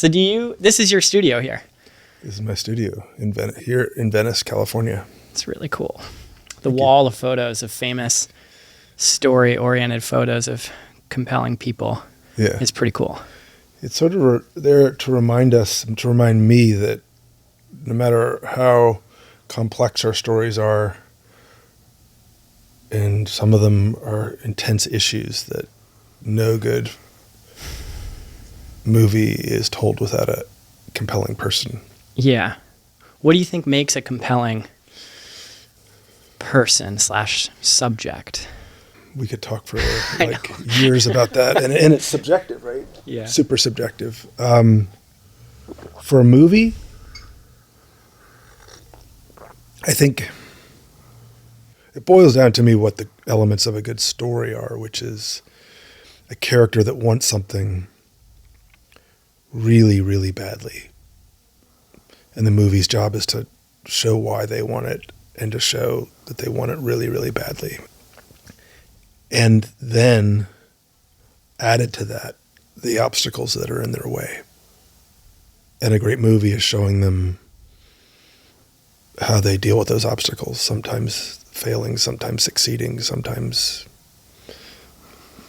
So this is your studio here. This is my studio here in Venice, California. It's really cool. The wall of photos of famous story-oriented photos of compelling people is pretty cool. It's sort of there to remind me that no matter how complex our stories are, and some of them are intense issues, that no good movie is told without a compelling person. Yeah. What do you think makes a compelling person / subject? We could talk for years about that. And it's subjective, right? Yeah. Super subjective. For a movie, I think it boils down to me what the elements of a good story are, which is a character that wants something really, really badly. And the movie's job is to show why they want it and to show that they want it really, really badly. And then added to that, the obstacles that are in their way. And a great movie is showing them how they deal with those obstacles, sometimes failing, sometimes succeeding, sometimes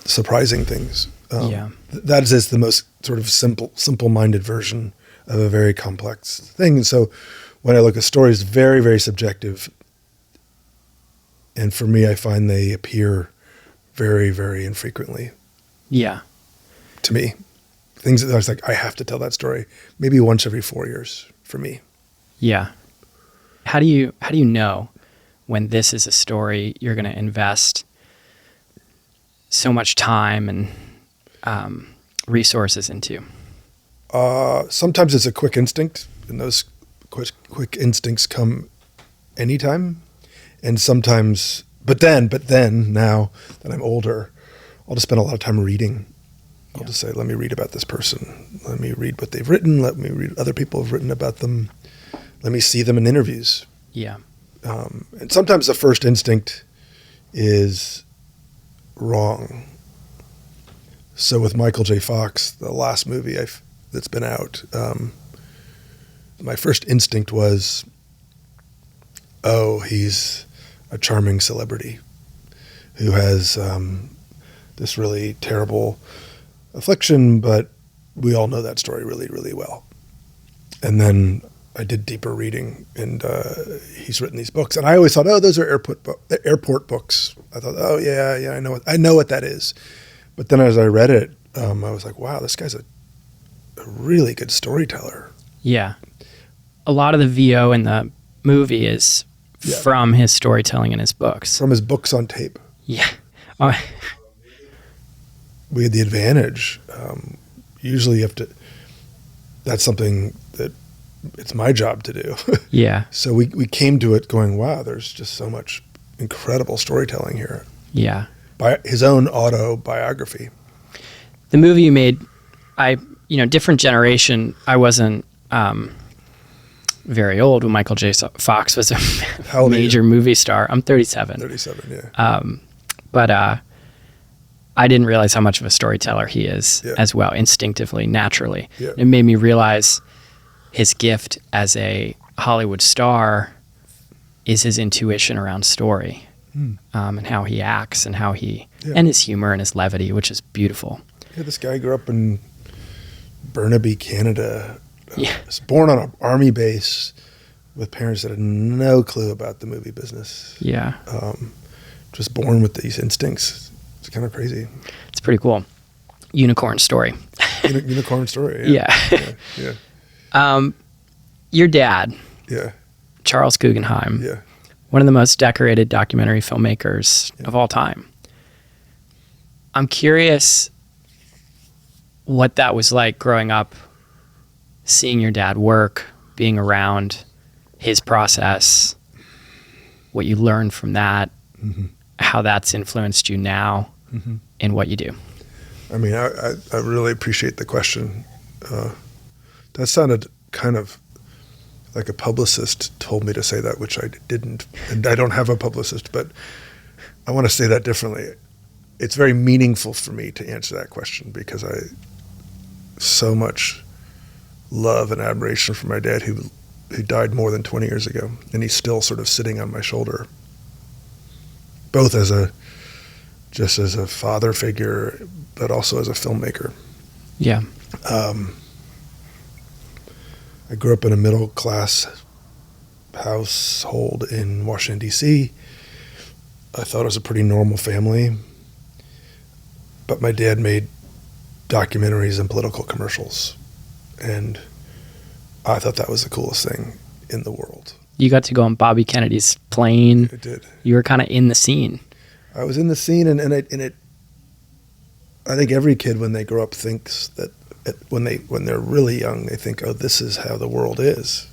surprising things. That is the most sort of simple-minded version of a very complex thing. And so when I look at stories, very, very subjective. And for me, I find they appear very, very infrequently. Yeah. To me. Things that I was like, I have to tell that story maybe once every 4 years for me. Yeah. How do you know when this is a story you're going to invest so much time and resources into? Sometimes it's a quick instinct, and those quick instincts come anytime. And sometimes, but then now that I'm older, I'll just spend a lot of time reading. I'll just say, let me read about this person. Let me read what they've written. Let me read other people have written about them. Let me see them in interviews. Yeah. And sometimes the first instinct is wrong. So with Michael J. Fox, the last movie that's been out, my first instinct was, oh, he's a charming celebrity who has this really terrible affliction, but we all know that story really, really well. And then I did deeper reading, and he's written these books. And I always thought, oh, those are airport books. I thought, oh, yeah, I know what that is. But then as I read it, I was like, wow, this guy's a really good storyteller. Yeah. A lot of the VO in the movie is from his storytelling in his books. From his books on tape. Yeah. We had the advantage. Usually you have to, that's something that it's my job to do. Yeah. So we came to it going, wow, there's just so much incredible storytelling here. Yeah. By his own autobiography. The movie you made, different generation. I wasn't very old when Michael J. Fox was a major movie star. I'm 37. 37, yeah. But I didn't realize how much of a storyteller he is as well, instinctively, naturally. Yeah. It made me realize his gift as a Hollywood star is his intuition around story, and how he acts and how and his humor and his levity, which is beautiful. Yeah, this guy grew up in Burnaby, Canada. Was born on an army base with parents that had no clue about the movie business. Yeah. Just born with these instincts. It's kind of crazy. It's pretty cool. Unicorn story. Unicorn story. Yeah. Your dad. Yeah. Charles Guggenheim. Yeah. One of the most decorated documentary filmmakers of all time. I'm curious what that was like growing up, seeing your dad work, being around his process, what you learned from that, how that's influenced you now in what you do. I mean, I really appreciate the question. That sounded kind of like a publicist told me to say that, which I didn't. And I don't have a publicist, but I want to say that differently. It's very meaningful for me to answer that question because so much love and admiration for my dad, who died more than 20 years ago, and he's still sort of sitting on my shoulder, both as a father figure, but also as a filmmaker. Yeah. I grew up in a middle class household in Washington, D.C. I thought it was a pretty normal family, but my dad made documentaries and political commercials, and I thought that was the coolest thing in the world. You got to go on Bobby Kennedy's plane. I did. You were kind of in the scene. I was in the scene, and I think every kid when they grow up thinks that when they're really young, they think, oh, this is how the world is.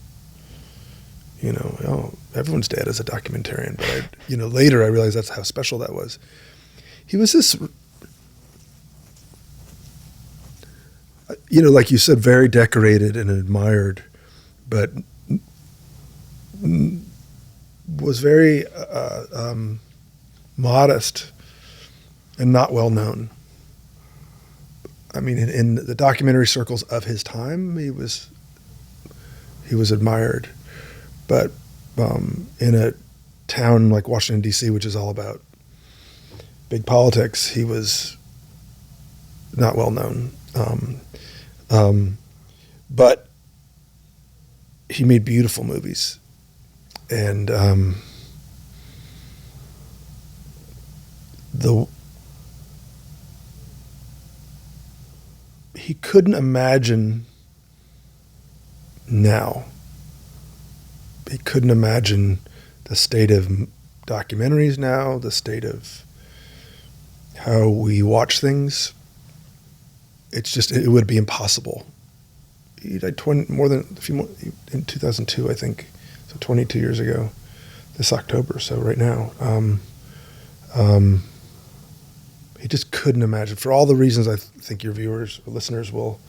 You know, oh, everyone's dad is a documentarian, but later I realized that's how special that was. He was this, like you said, very decorated and admired, but was very modest and not well known. I mean, in the documentary circles of his time, he was admired, but in a town like Washington, D.C., which is all about big politics, he was not well known. But he made beautiful movies, and he couldn't imagine now. He couldn't imagine the state of documentaries now, the state of how we watch things. It's just, it would be impossible. He died in 2002, I think, so 22 years ago, this October, so right now. He just couldn't imagine, for all the reasons I think your viewers or listeners will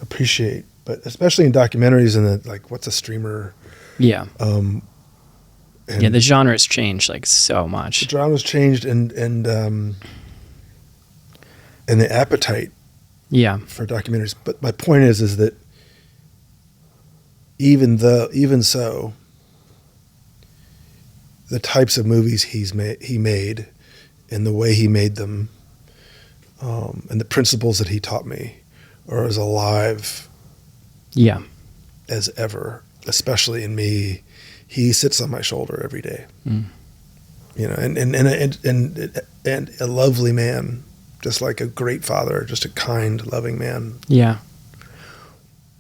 appreciate, but especially in documentaries and what's a streamer? Yeah. The genre has changed so much. The genre's changed, and the appetite for documentaries. But my point is that even so, the types of movies he made, and the way he made them, and the principles that he taught me are as alive as ever, especially in me. He sits on my shoulder every day, and a lovely man, just like a great father, just a kind, loving man. Yeah.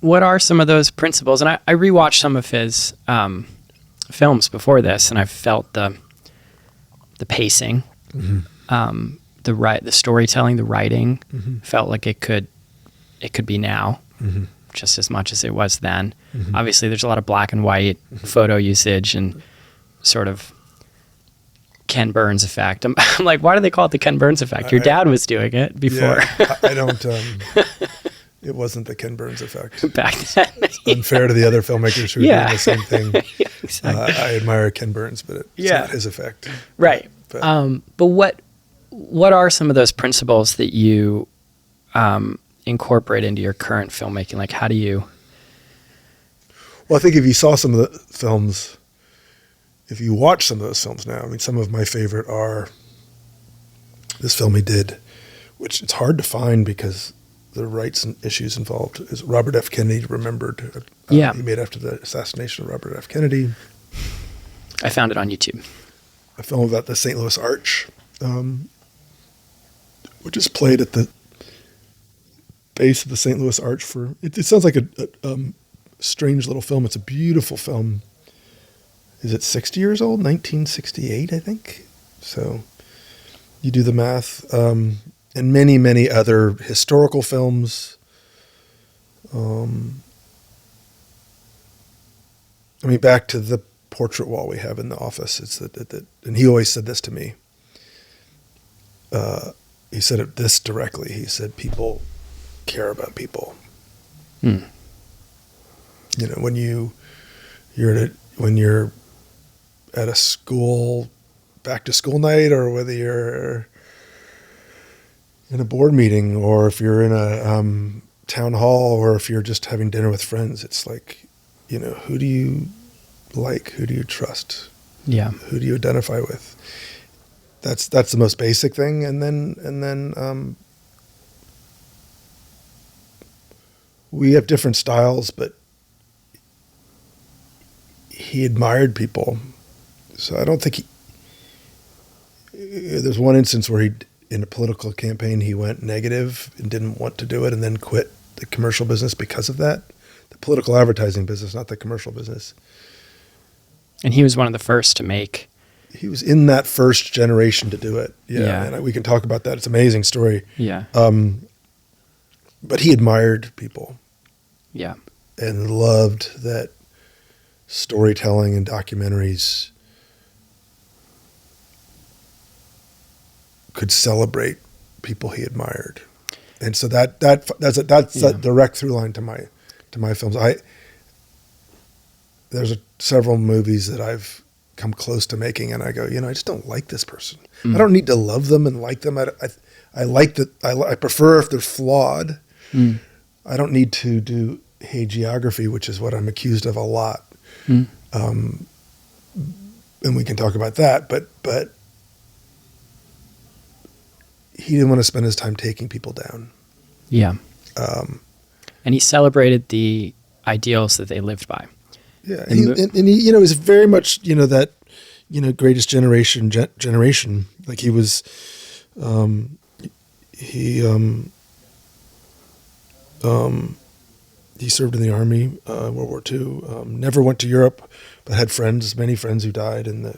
What are some of those principles? And I rewatched some of his films before this, and I felt the pacing, the storytelling, the writing, felt like it could be now, just as much as it was then. Obviously, there's a lot of black and white photo usage and sort of Ken Burns effect. I'm like, why do they call it the Ken Burns effect? Your dad was doing it before. Yeah, I don't. It wasn't the Ken Burns effect. Back then. It's unfair to the other filmmakers who are doing the same thing. Yeah, exactly. I admire Ken Burns, but it's not his effect. Right. But what are some of those principles that you incorporate into your current filmmaking? Like, how do you... Well, I think if you saw some of the films, if you watch some of those films now, I mean, some of my favorite are this film he did, which it's hard to find because the rights and issues involved, is Robert F. Kennedy Remembered. He made after the assassination of Robert F. Kennedy. I found it on YouTube. A film about the St. Louis Arch, which is played at the base of the St. Louis Arch it sounds like a strange little film. It's a beautiful film. Is it 60 years old? 1968, I think. So you do the math. And many, many other historical films. I mean, back to the portrait wall we have in the office. It's that, and he always said this to me. He said it this directly. He said, "People care about people." You know, when you're at a school, back to school night, or whether you're in a board meeting, or if you're in a town hall or if you're just having dinner with friends, it's like, who do you like? Who do you trust? Yeah. Who do you identify with? That's the most basic thing. And then we have different styles, but he admired people. So I don't think there's one instance where in a political campaign, he went negative and didn't want to do it and then quit the commercial business because of that. The political advertising business, not the commercial business. And he was one of the first to make. He was in that first generation to do it. Yeah. And we can talk about that. It's an amazing story. Yeah. But he admired people. Yeah. And loved that storytelling and documentaries could celebrate people he admired. And so that's a direct through line to my films. There's several movies that I've come close to making, and I go, I just don't like this person. I don't need to love them and like them. I like that. I prefer if they're flawed. I don't need to do hagiography, which is what I'm accused of a lot. And we can talk about that, but he didn't want to spend his time taking people down. Yeah. And he celebrated the ideals that they lived by. Yeah. And he was very much, that, greatest generation. Like he was, he served in the Army, World War II, never went to Europe, but had many friends who died in the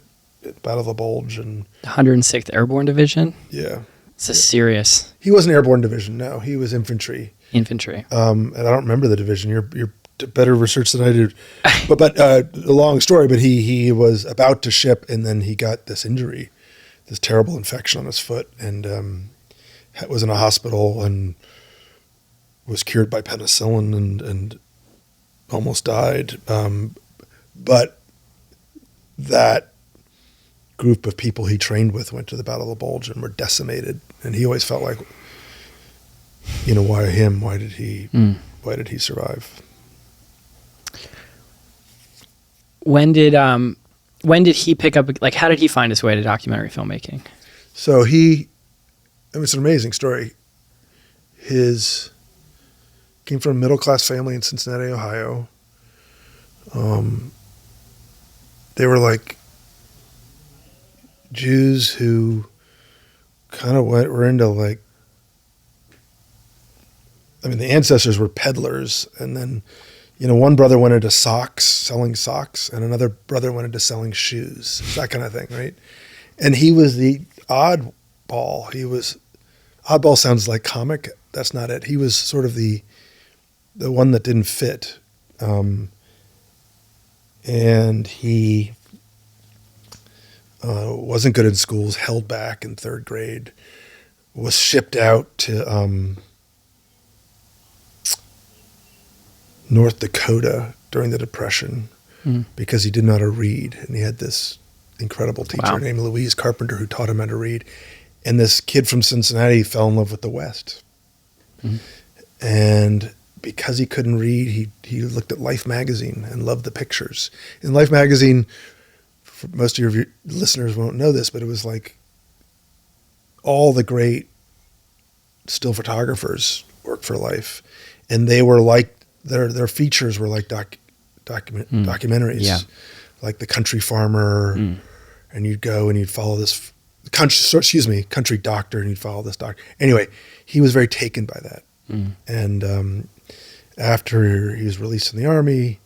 Battle of the Bulge. And 106th Airborne Division? Yeah. It's a serious... He wasn't Airborne Division, no. He was infantry. Infantry. And I don't remember the division. You're better research than I did. But a long story, but he was about to ship, and then he got this injury, this terrible infection on his foot, and was in a hospital and was cured by penicillin and almost died. But that group of people he trained with went to the Battle of the Bulge and were decimated. And he always felt like, why him? Why did he survive? When did he pick up, like, how did he find his way to documentary filmmaking? So it's an amazing story. His came from a middle-class family in Cincinnati, Ohio. They were like Jews who kind of were into like, the ancestors were peddlers, and then, one brother went into selling socks, and another brother went into selling shoes, that kind of thing, right? And he was the oddball. Oddball sounds like comic. That's not it. He was sort of the one that didn't fit. And he wasn't good in schools, held back in third grade, was shipped out to North Dakota during the Depression because he didn't know how to read. And he had this incredible teacher named Louise Carpenter who taught him how to read. And this kid from Cincinnati fell in love with the West. And because he couldn't read, he looked at Life magazine and loved the pictures. In Life magazine, for most of your listeners won't know this, but it was like all the great still photographers worked for Life, and they were like their features were like documentaries, like The Country Farmer, and you'd go and you'd follow this country doctor, and you'd follow this doctor. Anyway, he was very taken by that, and after he was released from the Army,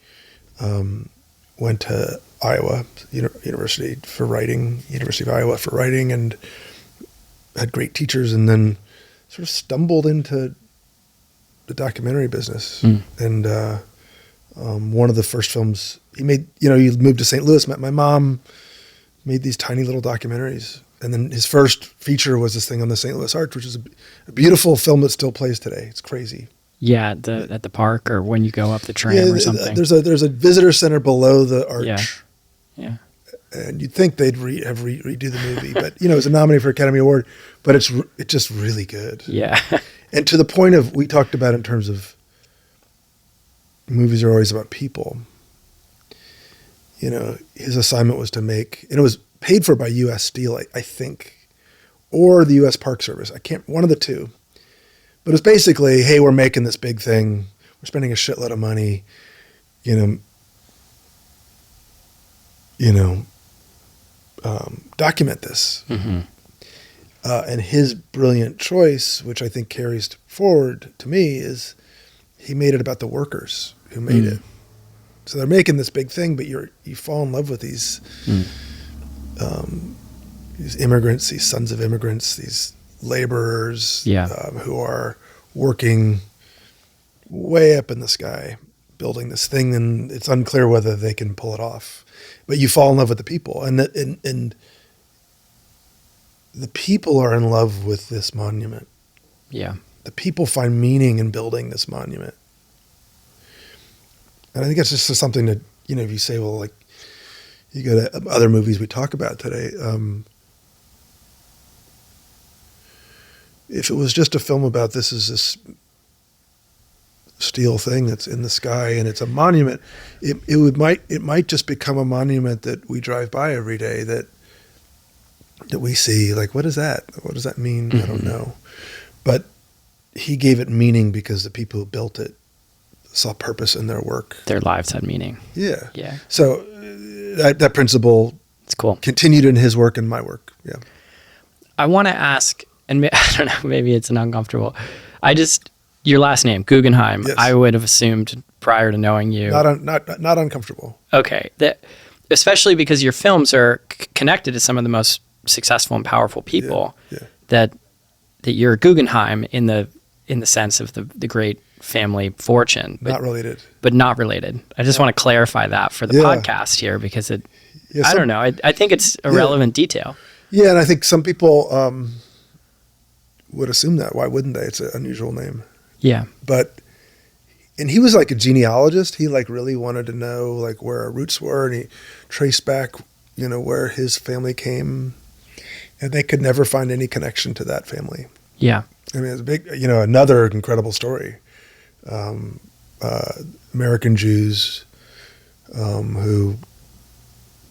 went to Iowa University of Iowa for writing, and had great teachers, and then sort of stumbled into the documentary business. And one of the first films he made, he moved to St. Louis, met my mom, made these tiny little documentaries. And then his first feature was this thing on the St. Louis Arch, which is a beautiful film that still plays today. It's crazy. Yeah, at the park, or when you go up the tram or something. There's a visitor center below the arch. Yeah. And you'd think they'd redo the movie, but it was a nominee for Academy Award, but it's just really good. Yeah. And to the point of, we talked about in terms of movies are always about people. You know, his assignment was to make, and it was paid for by U.S. Steel, I think, or the U.S. Park Service. I can't, one of the two. But it's basically, hey, we're making this big thing. We're spending a shitload of money. Document this. Mm-hmm. And his brilliant choice, which I think carries forward to me, is he made it about the workers who made it. So they're making this big thing, but you fall in love with these immigrants, these sons of immigrants, these laborers who are working way up in the sky, building this thing, and it's unclear whether they can pull it off. But you fall in love with the people, and the people are in love with this monument. Yeah. The people find meaning in building this monument. And I think it's just something that, if you say, well, like, you go to other movies we talk about today, if it was just a film about this steel thing that's in the sky and it's a monument, it might just become a monument that we drive by every day that we see, like, what is that? What does that mean? I don't know. But he gave it meaning because the people who built it saw purpose in their work. Their lives had meaning. Yeah. Yeah. So that principle, it's cool, continued in his work and my work. Yeah. I want to ask, and I don't know, maybe it's an uncomfortable. Your last name, Guggenheim, yes. I would have assumed prior to knowing you. Not uncomfortable. Okay. Especially because your films are connected to some of the most successful and powerful people. Yeah. That you're Guggenheim in the sense of the great family fortune. But not related. I just want to clarify that for the podcast here, because I don't know. I think it's a relevant detail. Yeah, and I think some people would assume that. Why wouldn't they? It's an unusual name. Yeah. And he was like a genealogist. He like really wanted to know like where our roots were, and he traced back, where his family came, and they could never find any connection to that family. Yeah. I mean, it's a big, another incredible story. American Jews who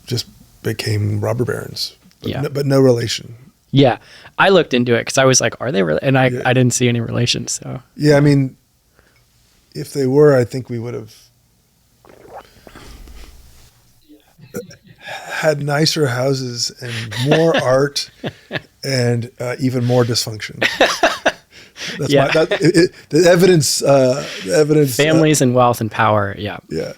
just became robber barons, but no relation. Yeah. I looked into it because I was like, are they and I didn't see any relation. So yeah, I mean, if they were, I think we would have had nicer houses and more art and even more dysfunction. That's the evidence. The evidence. Families and wealth and power. Yeah. Yeah.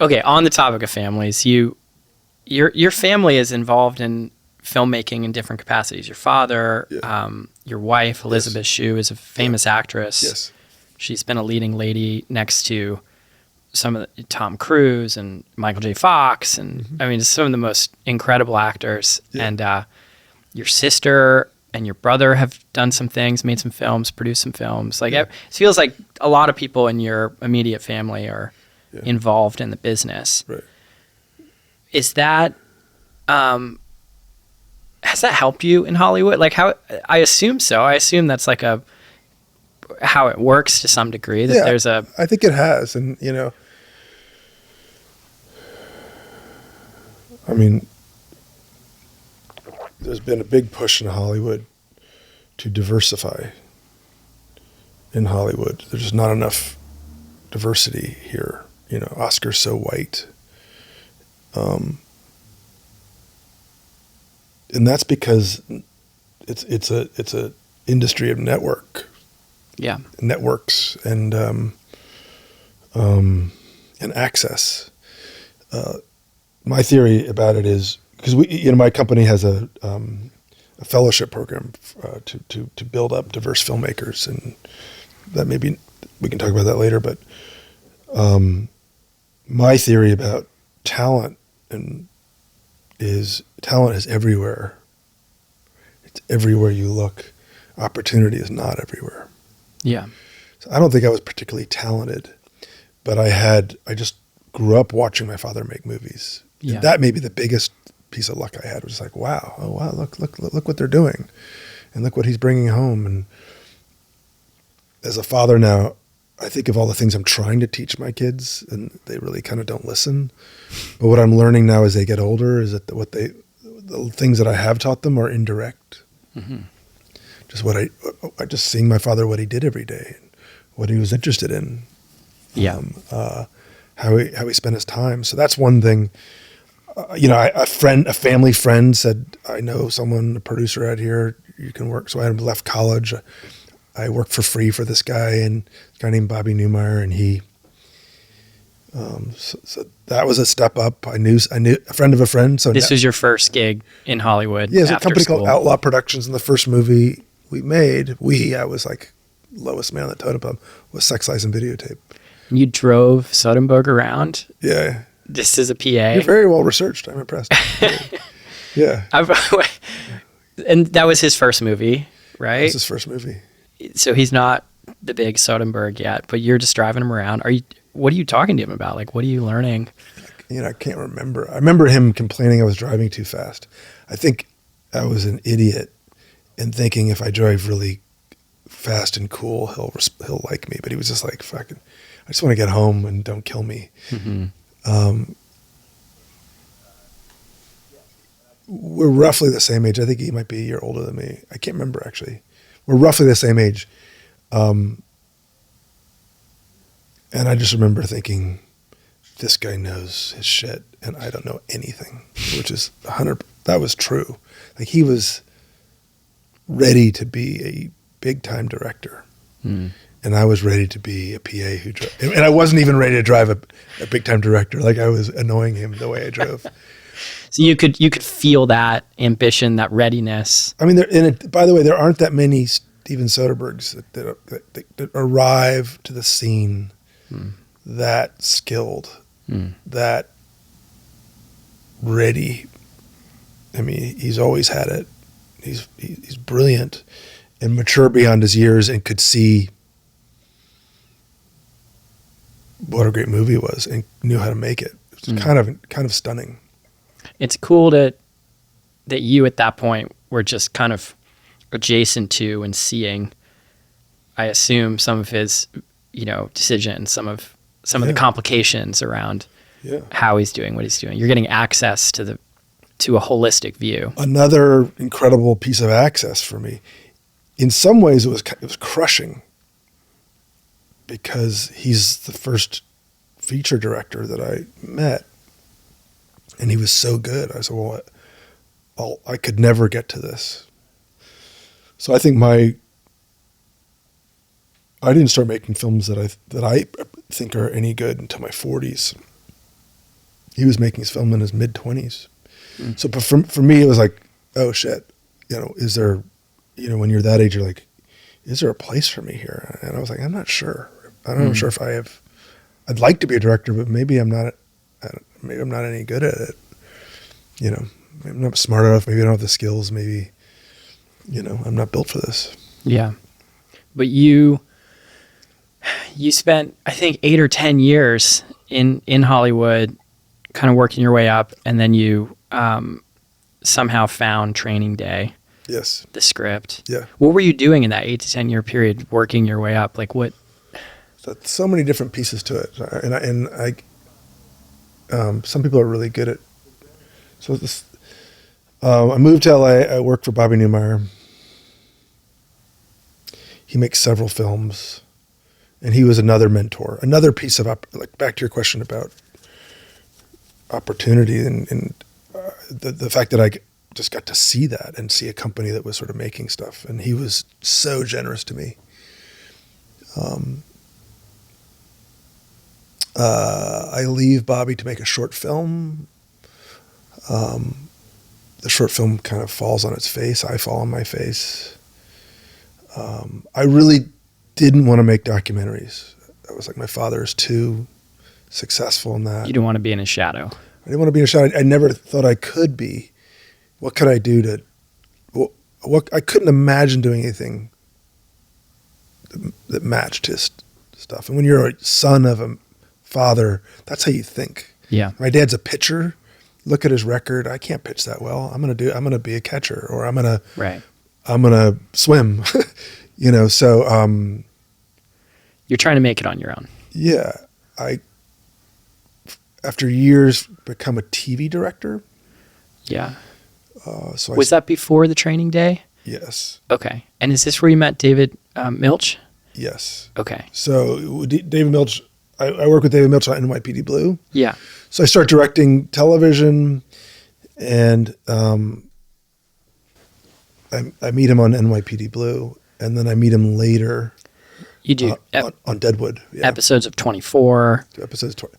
Okay. On the topic of families, your family is involved in filmmaking in different capacities. Your father, your wife, Elizabeth Shue, is a famous actress. Yes. She's been a leading lady next to some of Tom Cruise and Michael J. Fox, and I mean, some of the most incredible actors. Yeah. And your sister and your brother have done some things, made some films, produced some films. Like it feels like a lot of people in your immediate family are involved in the business. Right. Is that has that helped you in Hollywood? Like how? I assume so. I assume that's like how it works to some degree. That there's I think it has, and I mean, there's been a big push in Hollywood to diversify. In Hollywood, there's just not enough diversity here. Oscar's so white. And that's because it's a industry of networks and access. My theory about it is because my company has a fellowship program to build up diverse filmmakers, and that maybe we can talk about that later. But my theory about talent is everywhere. It's everywhere you look. Opportunity is not everywhere. Yeah. So I don't think I was particularly talented, but I just grew up watching my father make movies. Yeah. That may be the biggest piece of luck I had, was like, wow, look what they're doing. and look what he's bringing home. And as a father now, I think of all the things I'm trying to teach my kids, and they really kind of don't listen. But what I'm learning now as they get older is that the things that I have taught them are indirect. Mm-hmm. Just seeing my father, what he did every day, what he was interested in. Yeah. How he spent his time. So that's one thing. A family friend said, I know someone, a producer out here, you can work. So I had left college. I worked for free for this guy, and a guy named Bobby Newmeyer, and he. So that was a step up. I knew a friend of a friend. So this was your first gig in Hollywood. Yeah, it's a company school. called Outlaw Productions, and the first movie we made, I was like lowest man on the totem pole, was Sex, Lies, and Videotape. You drove Soderbergh around? Yeah. This is a PA? You're very well researched. I'm impressed. Yeah. And that was his first movie, right? That was his first movie. So he's not the big Soderbergh yet, but you're just driving him around. What are you talking to him about? Like, what are you learning? I can't remember. I remember him complaining I was driving too fast. I think I was an idiot in thinking if I drive really fast and cool, he'll like me. But he was just like, fucking, I just want to get home and don't kill me. Mm-hmm. We're roughly the same age. I think he might be a year older than me. I can't remember, actually. We're roughly the same age. And I just remember thinking, this guy knows his shit and I don't know anything, which is 100. That was true. Like, he was ready to be a big time director. Mm. And I was ready to be a PA and I wasn't even ready to drive a big time director. Like, I was annoying him the way I drove. So you could feel that ambition, that readiness. I mean, by the way, there aren't that many Steven Soderberghs that arrive to the scene that skilled, that ready. I mean, he's always had it. He's brilliant and mature beyond his years, and could see what a great movie it was and knew how to make it. It was kind of stunning. It's cool that you at that point were just kind of adjacent to and seeing, I assume, some of his, decisions, some of the complications around how he's doing what he's doing. You're getting access to a holistic view. Another incredible piece of access for me. In some ways, it was crushing, because he's the first feature director that I met, and he was so good. I said, well, I could never get to this. So I think I didn't start making films that I think are any good until my 40s. He was making his film in his mid-20s. Mm. So for me, it was like, oh shit, is there, when you're that age, you're like, is there a place for me here? And I was like, I'm not sure. I'm not sure if I'd like to be a director, but maybe I'm not any good at it. I'm not smart enough. Maybe I don't have the skills. Maybe, I'm not built for this. Yeah. But you spent, I think, 8 or 10 years in Hollywood, kind of working your way up. And then you somehow found Training Day. Yes. The script. Yeah. What were you doing in that 8 to 10 year period, working your way up? Like, what? So many different pieces to it. And I some people are really good at, so this, I moved to LA. I worked for Bobby Newmeyer. He makes several films, and he was another mentor, another piece of, like, back to your question about opportunity and the fact that I just got to see that and see a company that was sort of making stuff. And he was so generous to me. I leave Bobby to make a short film. The short film kind of falls on its face. I fall on my face. I really didn't want to make documentaries. I was like, my father is too successful in that. You didn't want to be in his shadow. I didn't want to be in a shadow. I never thought I could be. What could I do I couldn't imagine doing anything that matched his stuff. And when you're a son of a father, that's how you think. Yeah. My dad's a pitcher. Look at his record. I can't pitch that well. I'm going to be a catcher, or I'm going to, right. I'm going to swim, so, You're trying to make it on your own. yeah, after years, become a TV director. Yeah. So Was that before the training day? Yes. Okay. And is this where you met David Milch? Yes. Okay. So David Milch, I work with David Milch on NYPD Blue. Yeah. So I start directing television, and I meet him on NYPD Blue, and then I meet him later. You do on Deadwood. Yeah. episodes of 24. Episodes 20.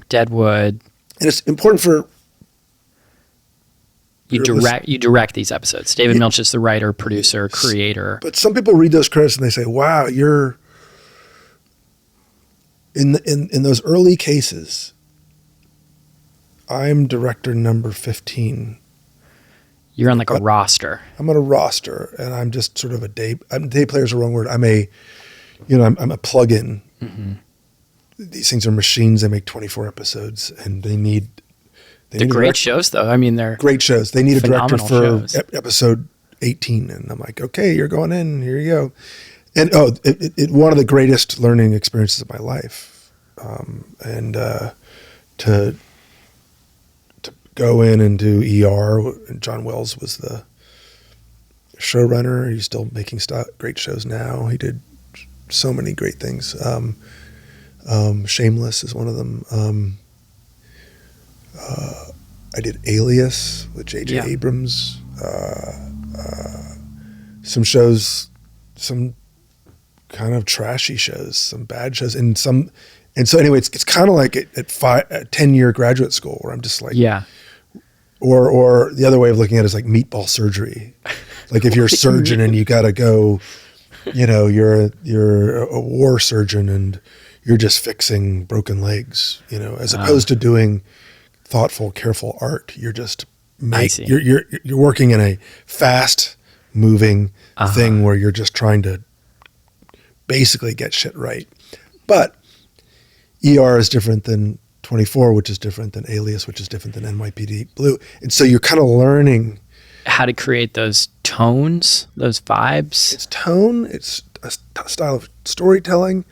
Deadwood. And it's important for You direct these episodes. David Milch is the writer, producer, creator. But some people read those credits and they say, "Wow, you're in those early cases. I'm director number 15. You're on like a roster. I'm on a roster, and I'm just sort of day player is the wrong word. I'm a plug-in. Mm-hmm. These things are machines. They make 24 episodes, and they're great shows, though. I mean, they're great shows. They need a director for shows. Episode 18, and I'm like, okay, you're going in. Here you go. And one of the greatest learning experiences of my life, to go in and do ER. And John Wells was the showrunner. He's still making great shows now. He did so many great things. Shameless is one of them. I did Alias with J.J. Abrams. Some shows, some kind of trashy shows, some bad shows, and so anyway, it's kind of like at 10-year graduate school where I'm just like, or the other way of looking at it is like meatball surgery. Like if you're a surgeon and you got to go, you're a war surgeon and you're just fixing broken legs, as opposed to doing thoughtful, careful art. You're just you're working in a fast moving thing where you're just trying to basically get shit right. But ER is different than 24, which is different than Alias, which is different than NYPD Blue. And so you're kind of learning how to create those tones, those vibes. It's tone, it's a style of storytelling,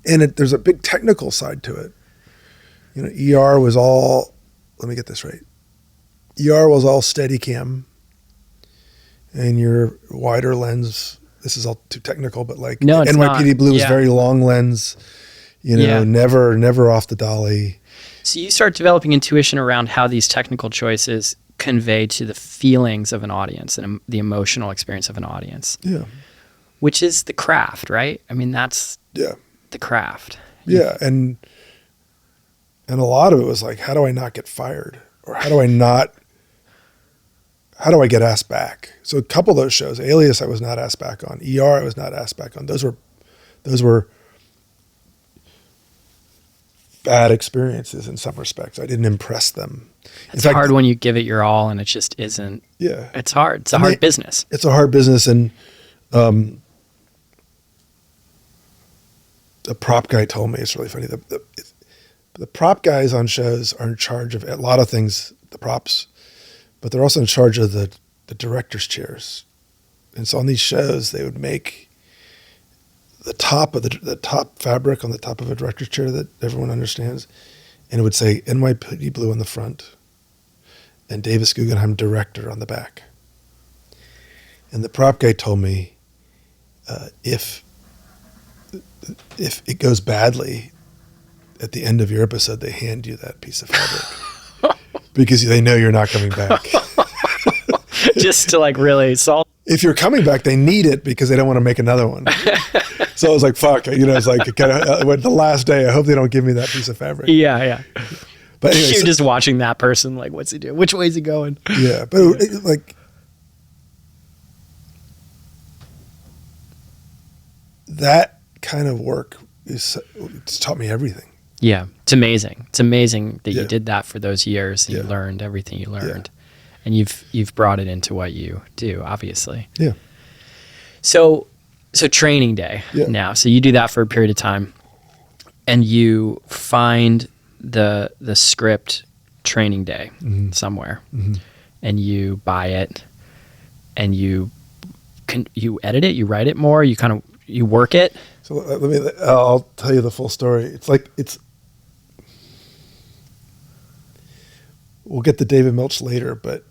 and there's a big technical side to it. ER was all, let me get this right. ER was all Steadicam, and your wider lens, this is all too technical, but like NYPD Blue was very long lens, never off the dolly. So you start developing intuition around how these technical choices convey to the feelings of an audience and the emotional experience of an audience. Yeah. Which is the craft, right? I mean, that's the craft. Yeah. And a lot of it was like, how do I not get fired? Or how do I get asked back? So a couple of those shows, Alias, I was not asked back on. ER, I was not asked back on. Those were bad experiences in some respects. I didn't impress them. It's hard when you give it your all and it just isn't. Yeah. It's hard. It's a hard business. It's a hard business. And the prop guy told me, it's really funny, the prop guys on shows are in charge of a lot of things, the props, but they're also in charge of the director's chairs. And so on these shows, they would make the top of the top fabric on the top of a director's chair that everyone understands, and it would say NYPD Blue on the front and Davis Guggenheim director on the back. And the prop guy told me, if it goes badly at the end of your episode, they hand you that piece of fabric because they know you're not coming back. Just to like really solve. If you're coming back, they need it because they don't want to make another one. So I was like, fuck, it's like the last day, I hope they don't give me that piece of fabric. Yeah. But anyway, you're just watching that person, like, what's he doing? Which way is he going? Yeah. But that kind of work it's taught me everything. Yeah. It's amazing. It's amazing that you did that for those years and you learned everything you learned. And you've brought it into what you do, obviously. Yeah. So training day now. So you do that for a period of time, and you find the script training day somewhere, and you buy it, and you you edit it, you write it more, you work it. So I'll tell you the full story. We'll get to David Milch later, but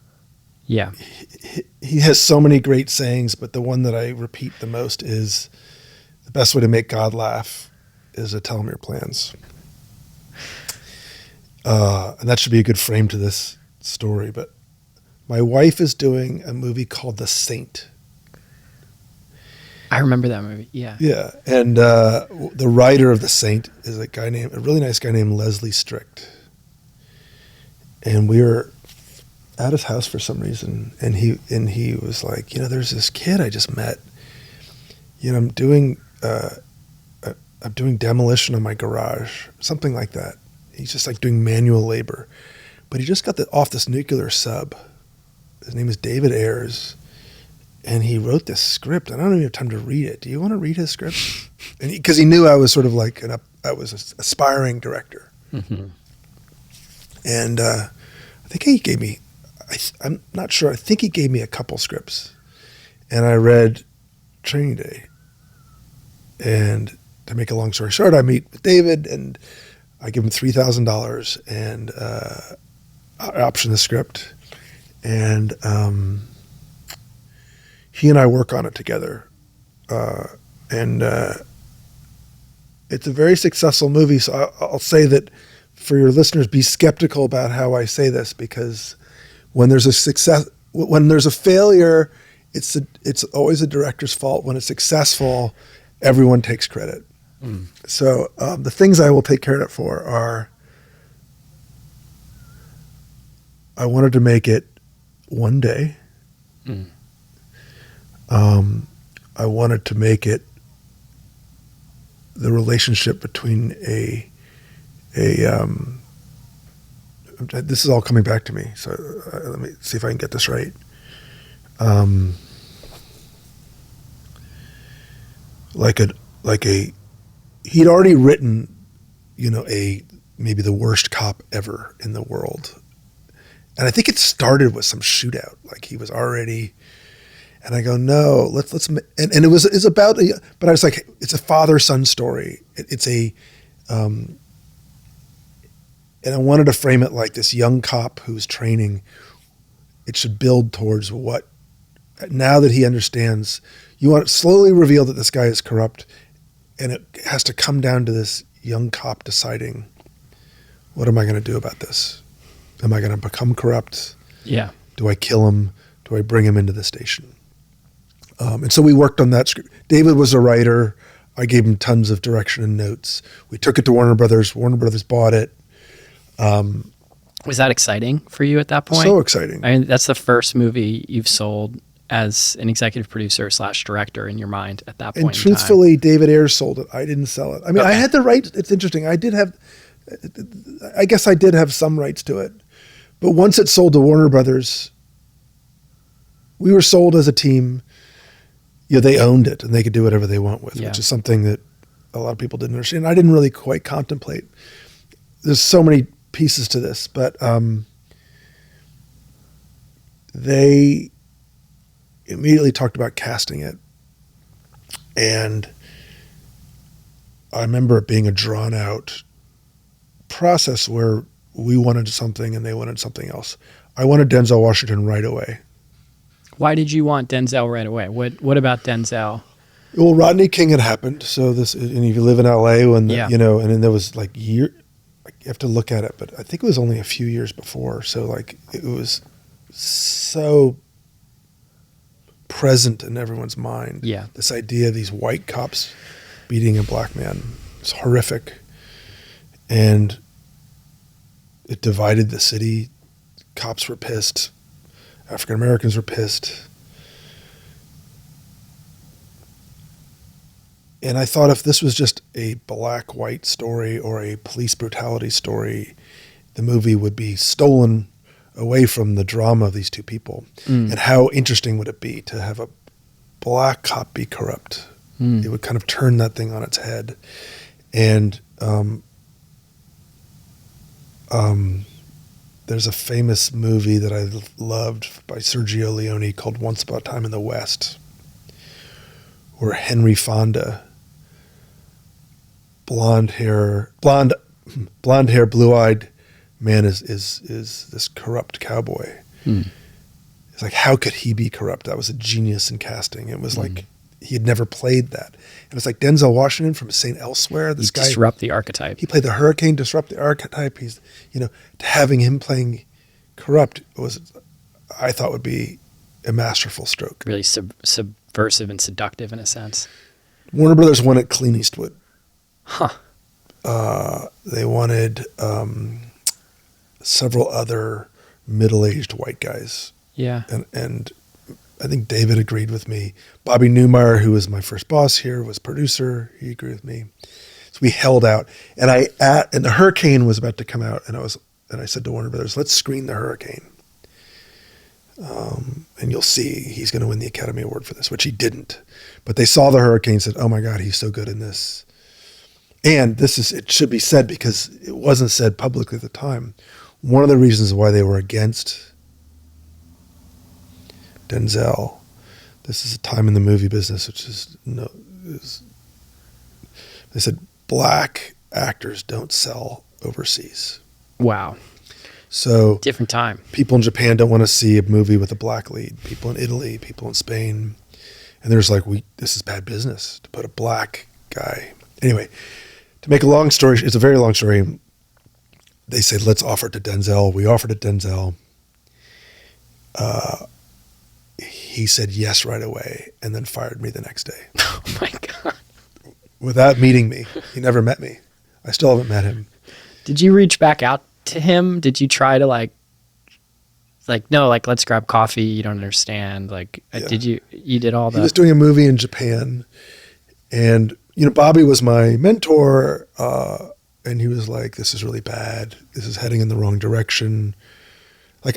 Yeah. he has so many great sayings, but the one that I repeat the most is, the best way to make God laugh is to tell him your plans. And that should be a good frame to this story. But my wife is doing a movie called The Saint. I remember that movie. Yeah. Yeah. And the writer of The Saint is a really nice guy named Leslie Strict. And we were at his house for some reason, and he was like, there's this kid I just met. I'm doing demolition on my garage, something like that. He's just like doing manual labor, but he just got off this nuclear sub. His name is David Ayers, and he wrote this script. I don't even have time to read it. Do you want to read his script? And because he knew I was sort of like I was an aspiring director. And I think he gave me, I'm not sure, I think he gave me a couple scripts. And I read Training Day. And to make a long story short, I meet with David and I give him $3,000 and I option the script. And he and I work on it together. And it's a very successful movie. So I'll say that, for your listeners, be skeptical about how I say this, because when there's a failure, it's always a director's fault. When it's successful, everyone takes credit. So the things I will take credit for are, I wanted to make it one day. I wanted to make it the relationship between this is all coming back to me, so let me see if I can get this right. He'd already written, maybe the worst cop ever in the world, and I think it started with some shootout. Like he was already, and I go, no, let's, and it's about, but I was like, it's a father-son story. And I wanted to frame it like this young cop who's training. It should build towards what, now that he understands, you want to slowly reveal that this guy is corrupt, and it has to come down to this young cop deciding, what am I going to do about this? Am I going to become corrupt? Yeah. Do I kill him? Do I bring him into the station? And so we worked on that script. David was a writer. I gave him tons of direction and notes. We took it to Warner Brothers. Warner Brothers bought it. Was that exciting for you at that point? So exciting. I mean, that's the first movie you've sold as an executive producer / director in your mind at that point. And truthfully, David Ayers sold it. I didn't sell it. I mean, I had the rights. It's interesting. I guess I did have some rights to it. But once it sold to Warner Brothers, we were sold as a team. They owned it and they could do whatever they want with, which is something that a lot of people didn't understand. I didn't really quite contemplate. There's so many pieces to this, but they immediately talked about casting it. And I remember it being a drawn out process where we wanted something and they wanted something else. I wanted Denzel Washington right away. Why did you want Denzel right away? What about Denzel? Well, Rodney King had happened. So and if you live in LA and then there was like you have to look at it, but I think it was only a few years before. So like it was so present in everyone's mind. Yeah. This idea of these white cops beating a black man. It's horrific. And it divided the city. Cops were pissed. African Americans were pissed. And I thought if this was just a black-white story or a police brutality story, the movie would be stolen away from the drama of these two people. And how interesting would it be to have a black cop be corrupt? It would kind of turn that thing on its head. And there's a famous movie that I loved by Sergio Leone called Once Upon a Time in the West. or Henry Fonda, blonde hair, blue-eyed man is this corrupt cowboy. It's like, how could he be corrupt? That was a genius in casting. It was like he had never played that. It was like Denzel Washington from St. Elsewhere. This guy disrupt the archetype. He played the hurricane, disrupt the archetype. He's, having him playing corrupt I thought would be a masterful stroke. Really subversive and seductive in a sense. Warner Brothers wanted Clint Eastwood. Huh. They wanted several other middle-aged white guys. Yeah. And I think David agreed with me. Bobby Newmeyer, who was my first boss here, was producer. He agreed with me. So we held out. And the Hurricane was about to come out, and I said to Warner Brothers, let's screen the Hurricane. And you'll see he's going to win the Academy Award for this, which he didn't. But they saw the Hurricane and said, oh my God, he's so good in this. And it should be said because it wasn't said publicly at the time. One of the reasons why they were against Denzel, this is a time in the movie business, they said black actors don't sell overseas. Wow. So different time. People in Japan don't want to see a movie with a black lead. People in Italy, people in Spain. And there's like, this is bad business to put a black guy. Anyway, to make a long story, it's a very long story. They said, let's offer it to Denzel. We offered it to Denzel. He said yes right away and then fired me the next day. Oh my God. Without meeting me. He never met me. I still haven't met him. Did you reach back out to him? Did you try to no, let's grab coffee. You don't understand. Yeah. Did you did all that? He was doing a movie in Japan and, Bobby was my mentor. And he was like, this is really bad. This is heading in the wrong direction.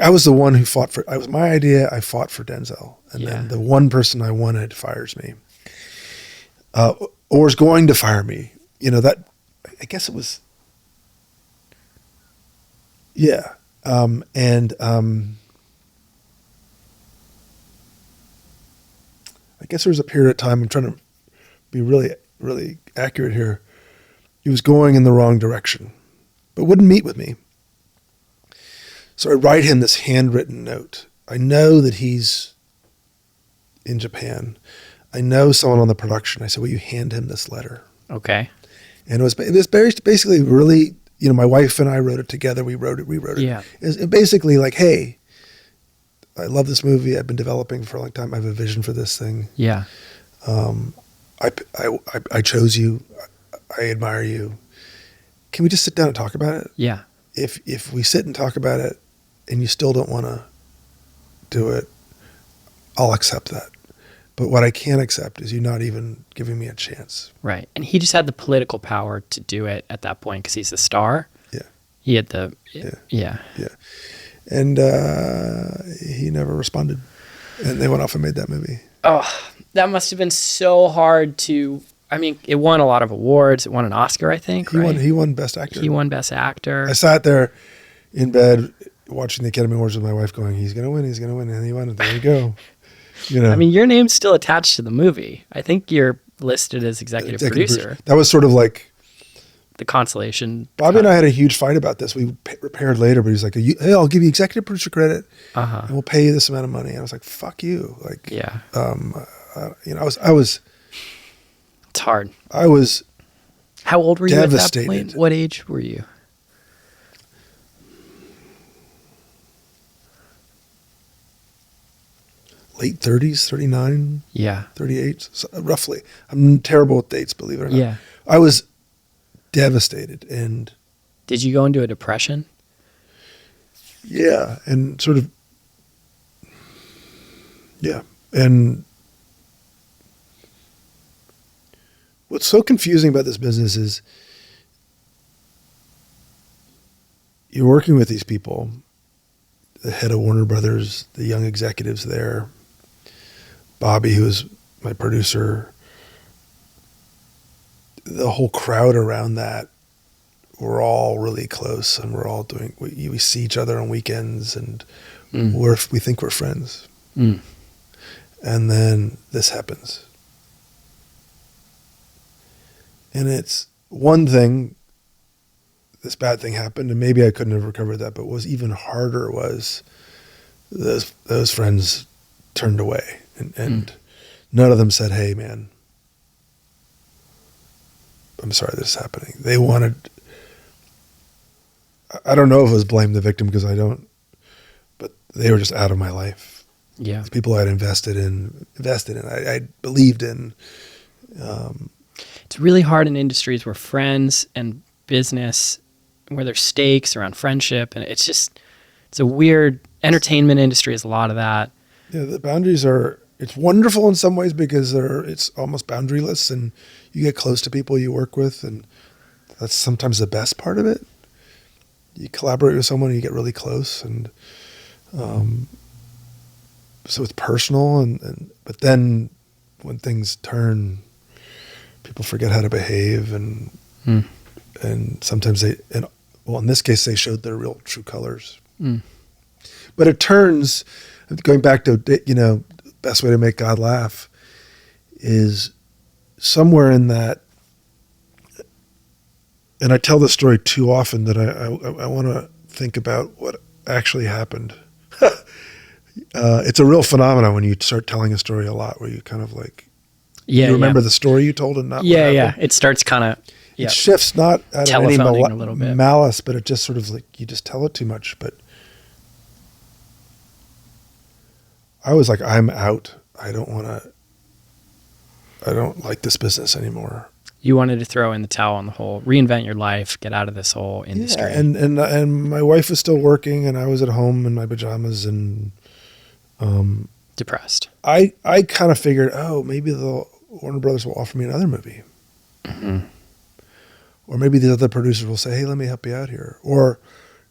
I was the one who it was my idea. I fought for Denzel. And then the one person I wanted fires me. Or is going to fire me. I guess it was, yeah. I guess there was a period of time, I'm trying to be really, really accurate here. He was going in the wrong direction, but wouldn't meet with me. So I write him this handwritten note. I know that he's in Japan. I know someone on the production. I said, will you hand him this letter? Okay. And it was basically really, my wife and I wrote it together. We rewrote it. Yeah. It's basically like, hey, I love this movie. I've been developing for a long time. I have a vision for this thing. Yeah. I chose you. I admire you. Can we just sit down and talk about it? Yeah. If we sit and talk about it and you still don't want to do it, I'll accept that. But what I can't accept is you not even giving me a chance. Right. And he just had the political power to do it at that point because he's the star. Yeah. He had Yeah. And he never responded. And they went off and made that movie. Oh, that must have been so hard to... it won a lot of awards. It won an Oscar, I think, right? He won Best Actor. He won Best Actor. I sat there in bed watching the Academy Awards with my wife going, he's going to win. And he won. And there you go. Your name's still attached to the movie. I think you're listed as executive producer. That was sort of like... the consolation. Bobby and I had a huge fight about this. We repaired later, but he's like, hey, I'll give you executive producer credit and we'll pay you this amount of money. And I was like, fuck you. Yeah. I was... It's hard. I was How old were you devastated. at that point? What age were you? Late 30s, 39, Yeah. 38, so roughly. I'm terrible with dates, believe it or not. Yeah. I was devastated and... Did you go into a depression? Yeah, and sort of... Yeah, and... What's so confusing about this business is you're working with these people, the head of Warner Brothers, the young executives there, Bobby, who was my producer, the whole crowd around that, we're all really close and we're all we see each other on weekends and we think we're friends. And then this happens. And it's one thing, this bad thing happened, and maybe I couldn't have recovered that, but what was even harder was those friends turned away, and none of them said, "Hey, man, I'm sorry this is happening." They wanted, I don't know if it was blame the victim, because I don't, but they were just out of my life. Yeah. The people I'd invested in, I believed in. It's really hard in industries where friends and business, where there's stakes around friendship, and it's a weird, entertainment industry is a lot of that. Yeah, the boundaries it's wonderful in some ways because it's almost boundaryless, and you get close to people you work with, and that's sometimes the best part of it. You collaborate with someone and you get really close, and so it's personal, but then when things turn, people forget how to behave, and sometimes in this case they showed their real true colors. But it turns, going back to, best way to make God laugh is somewhere in that, and I tell this story too often that I want to think about what actually happened. It's a real phenomenon when you start telling a story a lot, where you kind of like, you remember the story you told and not what happened. It starts kind of, it shifts not out of any a little bit. malice, but it just sort of like, you just tell it too much. But I was like, I'm out. I don't like this business anymore. You wanted to throw in the towel on the whole, reinvent your life, get out of this whole industry. Yeah, and my wife was still working, and I was at home in my pajamas and depressed. I kind of figured, maybe the Warner Brothers will offer me another movie. Or maybe the other producers will say, "Hey, let me help you out here."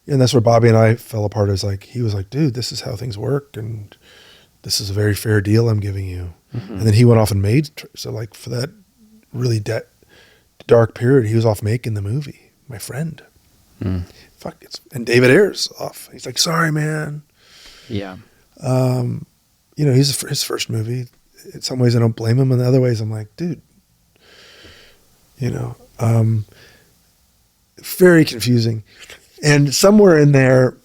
And that's where Bobby and I fell apart. He was like, "Dude, this is how things work, and this is a very fair deal I'm giving you." And then he went off and made, so like for that really dark period, he was off making the movie, my friend. And David Ayer's off. He's like, "Sorry, man." Yeah. He's his first movie. In some ways I don't blame him. In other ways I'm like, dude, very confusing. And somewhere in there,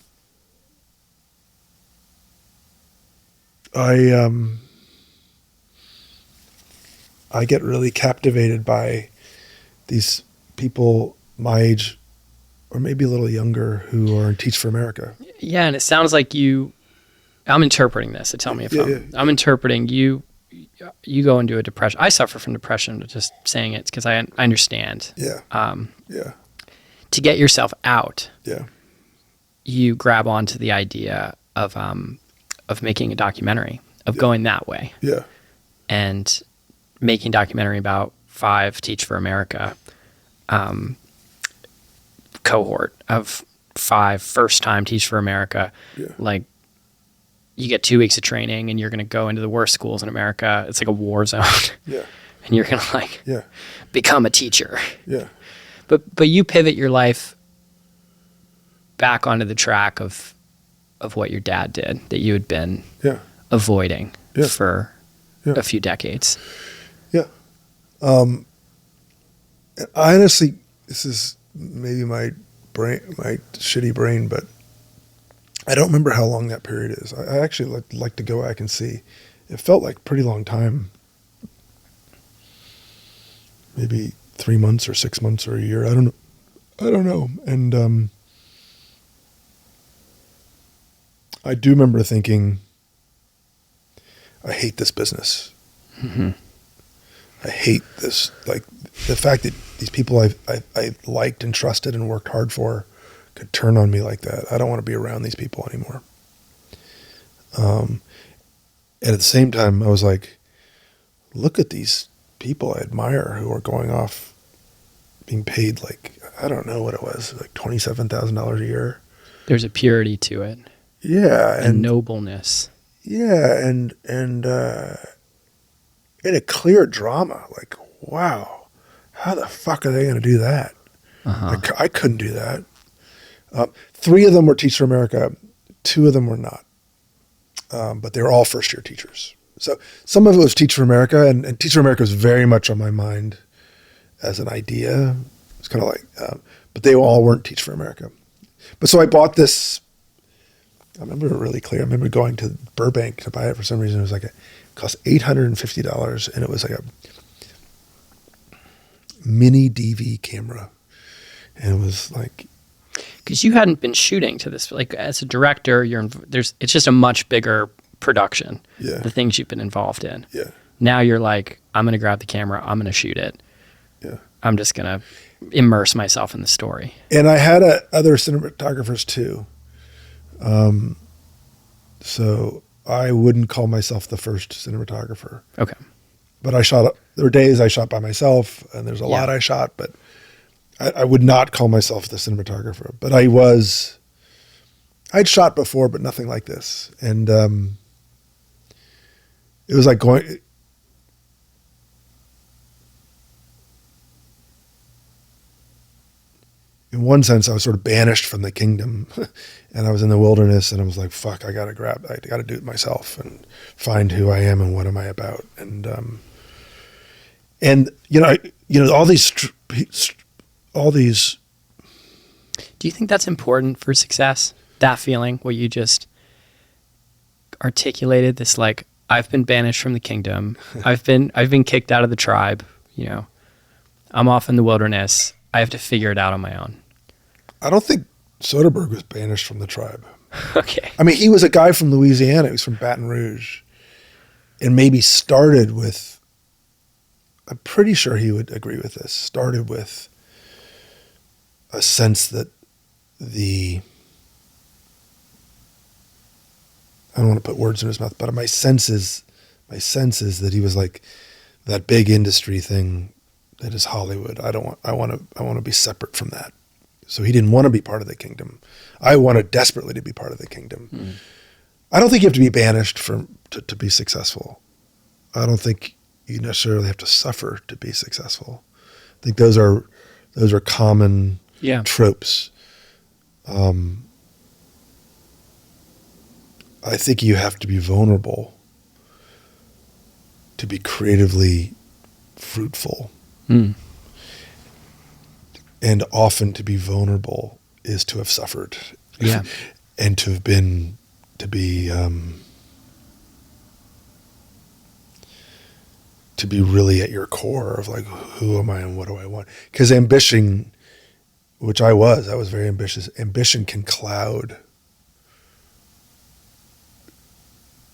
I get really captivated by these people my age, or maybe a little younger, who are in Teach for America. Yeah, and it sounds like I'm interpreting this, so tell me if I'm interpreting you go into a depression. I suffer from depression, just saying it, because I understand. Yeah. To get yourself out, yeah, you grab onto the idea of making a documentary, of going that way. Yeah. And making a documentary about 5 Teach for America cohort of 5 first-time Teach for America. Yeah. Like, you get 2 weeks of training and you're going to go into the worst schools in America. It's like a war zone. Yeah. And you're going to become a teacher. Yeah. But you pivot your life back onto the track of what your dad did, that you had been avoiding for a few decades. Yeah. I honestly, this is maybe my shitty brain, but I don't remember how long that period is. I actually like to go back and see. It felt like a pretty long time. Maybe 3 months or 6 months or a year. I don't know. And I do remember thinking, I hate this business. Mm-hmm. I hate this, like the fact that these people I liked and trusted and worked hard for could turn on me like that. I don't want to be around these people anymore. And at the same time, I was like, look at these people I admire who are going off being paid like, I don't know what it was, like $27,000 a year. There's a purity to it. Yeah. And nobleness. Yeah. And a clear drama. Like, wow, how the fuck are they going to do that? I couldn't do that. 3 of them were Teach for America. 2 of them were not. But they were all first-year teachers. So some of it was Teach for America, and Teach for America was very much on my mind as an idea. It's kind of like, but they all weren't Teach for America. But so I bought this. I remember it really clear. I remember going to Burbank to buy it for some reason. It was like it cost $850, and it was like a mini DV camera, and it was like, because you hadn't been shooting to this, like as a director, it's just a much bigger production. Yeah. The things you've been involved in. Yeah. Now you're like, I'm going to grab the camera, I'm going to shoot it. Yeah. I'm just going to immerse myself in the story. And I had other cinematographers too. So I wouldn't call myself the first cinematographer. Okay. But there were days I shot by myself, and there's a lot I shot, but I would not call myself the cinematographer. But I'd shot before, but nothing like this. And it was like going, in one sense, I was sort of banished from the kingdom, and I was in the wilderness, and I was like, fuck, I got to do it myself and find who I am and what am I about. And all these. Do you think that's important for success? That feeling, what you just articulated, this like, I've been banished from the kingdom. I've been kicked out of the tribe. I'm off in the wilderness. I have to figure it out on my own. I don't think Soderbergh was banished from the tribe. Okay. I mean, he was a guy from Louisiana. He was from Baton Rouge, and maybe started with, I'm pretty sure he would agree with this, started with a sense that I don't want to put words in his mouth, but my sense is that he was like that big industry thing that is Hollywood. I want to be separate from that. So he didn't want to be part of the kingdom. I wanted desperately to be part of the kingdom. Mm. I don't think you have to be banished to be successful. I don't think you necessarily have to suffer to be successful. I think those are common tropes. I think you have to be vulnerable to be creatively fruitful. Mm. And often to be vulnerable is to have suffered. Yeah. And to be really at your core of like, who am I and what do I want? Because ambition, which I was very ambitious. Ambition can cloud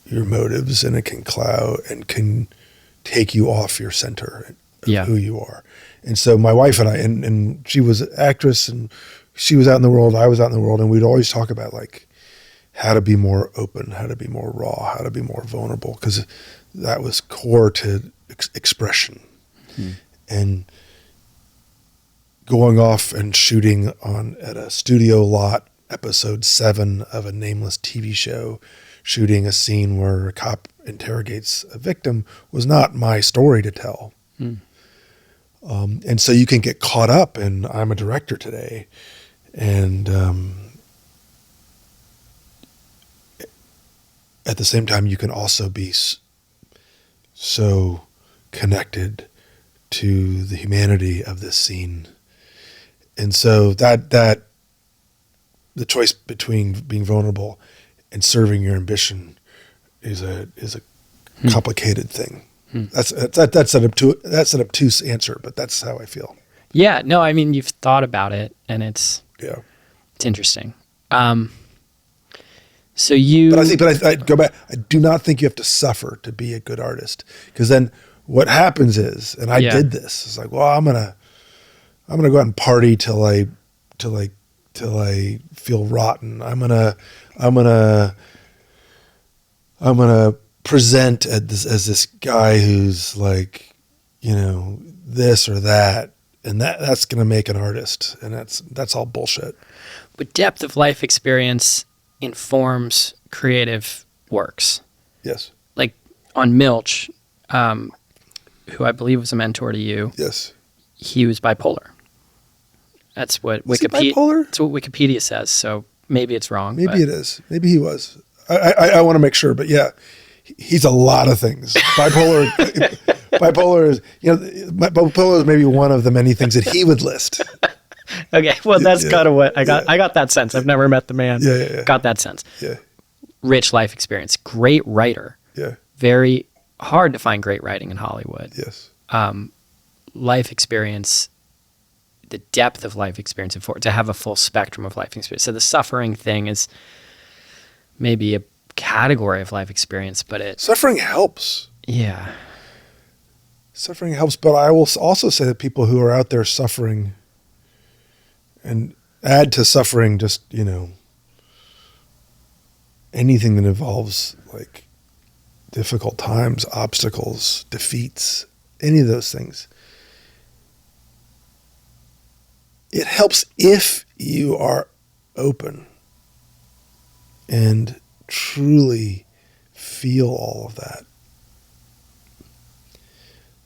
your motives, and it can cloud and can take you off your center of who you are. And so my wife and I, and she was an actress, and she was out in the world, I was out in the world, and we'd always talk about like how to be more open, how to be more raw, how to be more vulnerable, because that was core to expression. Hmm. And going off and shooting at a studio lot, episode 7 of a nameless TV show, shooting a scene where a cop interrogates a victim, was not my story to tell. Hmm. And so you can get caught up in, I'm a director today, and at the same time you can also be so connected to the humanity of this scene. And so that the choice between being vulnerable and serving your ambition is a complicated thing. That's an obtuse answer, but that's how I feel. Yeah, no, I mean, you've thought about it, and it's interesting. But I go back. I do not think you have to suffer to be a good artist, because then what happens is, and I did this. It's like, well, I'm gonna go out and party till I feel rotten. I'm gonna present as this guy who's like, this or that, and that's going to make an artist, and that's all bullshit. But depth of life experience informs creative works. Yes. Like on Milch, who I believe was a mentor to you. Yes. He was bipolar. That's what Wikipedia says. So maybe it's wrong. Maybe it is. Maybe he was. I want to make sure, but yeah. he's a lot of things. Bipolar is, bipolar is maybe one of the many things that he would list. Okay, well, that's kind of what I got. I got that sense. I've never met the man. Yeah. Got that sense. Yeah. Rich life experience. Great writer. Yeah. Very hard to find great writing in Hollywood. Yes. Life experience, the depth of life experience, to have a full spectrum of life experience. So the suffering thing is maybe a category of life experience, but suffering helps. Yeah. Suffering helps, but I will also say that people who are out there suffering and add to suffering just, anything that involves like difficult times, obstacles, defeats, any of those things. It helps if you are open and truly feel all of that.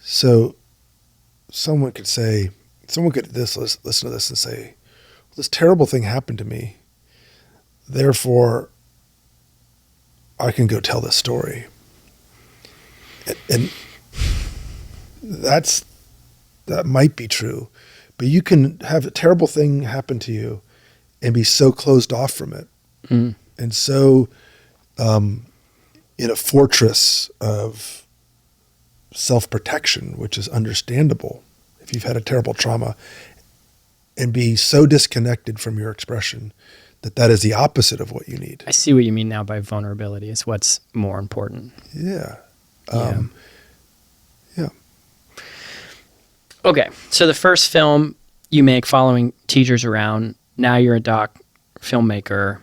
So someone could listen to this and say, this terrible thing happened to me, therefore I can go tell this story. And that might be true, but you can have a terrible thing happen to you and be so closed off from it, and so in a fortress of self-protection, which is understandable if you've had a terrible trauma, and be so disconnected from your expression that is the opposite of what you need. I see what you mean now by vulnerability is what's more important. Yeah. Okay, so the first film you make following teachers around, now you're a filmmaker.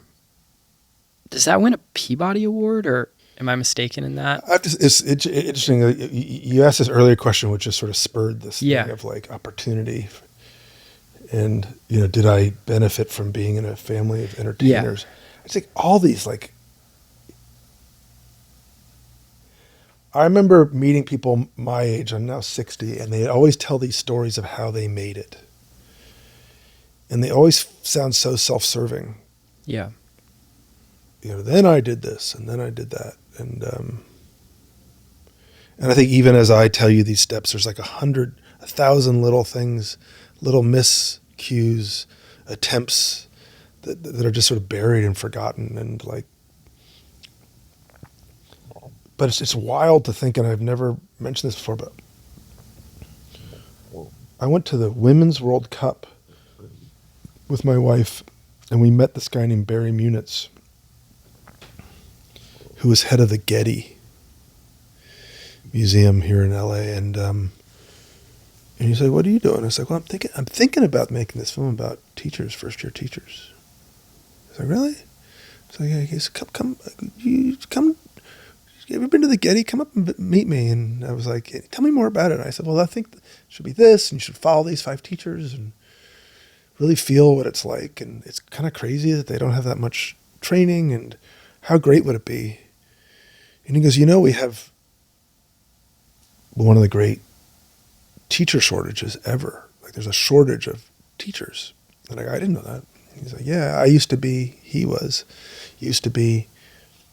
Does that win a Peabody Award, or am I mistaken in that? It's interesting. You asked this earlier question, which just sort of spurred this thing of like opportunity. And, did I benefit from being in a family of entertainers? Yeah. It's like all these, like, I remember meeting people my age, I'm now 60, and they always tell these stories of how they made it. And they always sound so self-serving. Yeah. Then I did this, and then I did that. And I think even as I tell you these steps, there's like 1,000 little things, little miscues, attempts that are just sort of buried and forgotten, and like. But it's wild to think, and I've never mentioned this before, but I went to the Women's World Cup with my wife, and we met this guy named Barry Munitz, who was head of the Getty Museum here in LA, and he said, "What are you doing?" I was like, "Well, I'm thinking about making this film about teachers, first year teachers." I was like, "Really?" So he said, "Come. Have you ever been to the Getty? Come up and meet me." And I was like, "Tell me more about it." And I said, "Well, I think it should be this, and you should follow these 5 teachers and really feel what it's like. And it's kind of crazy that they don't have that much training, and how great would it be?" And he goes, "We have one of the great teacher shortages ever. Like, there's a shortage of teachers." And I didn't know that. He's like, "Yeah, he used to be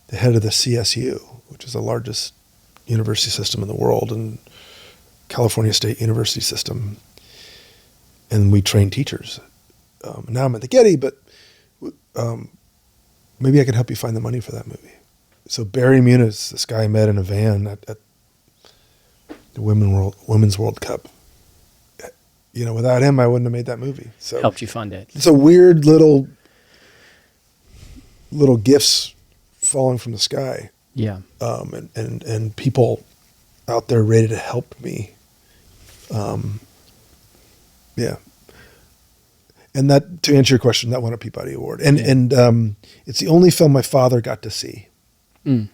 the head of the CSU, which is the largest university system in the world, and California State University system. And we train teachers. Now I'm at the Getty, but maybe I can help you find the money for that movie." So Barry Munitz, this guy I met in a van at the Women's World Cup. Without him, I wouldn't have made that movie. So helped you fund it. It's a weird little gifts falling from the sky. Yeah. And people out there ready to help me. Yeah. And that, to answer your question, that won a Peabody Award. And it's the only film my father got to see. And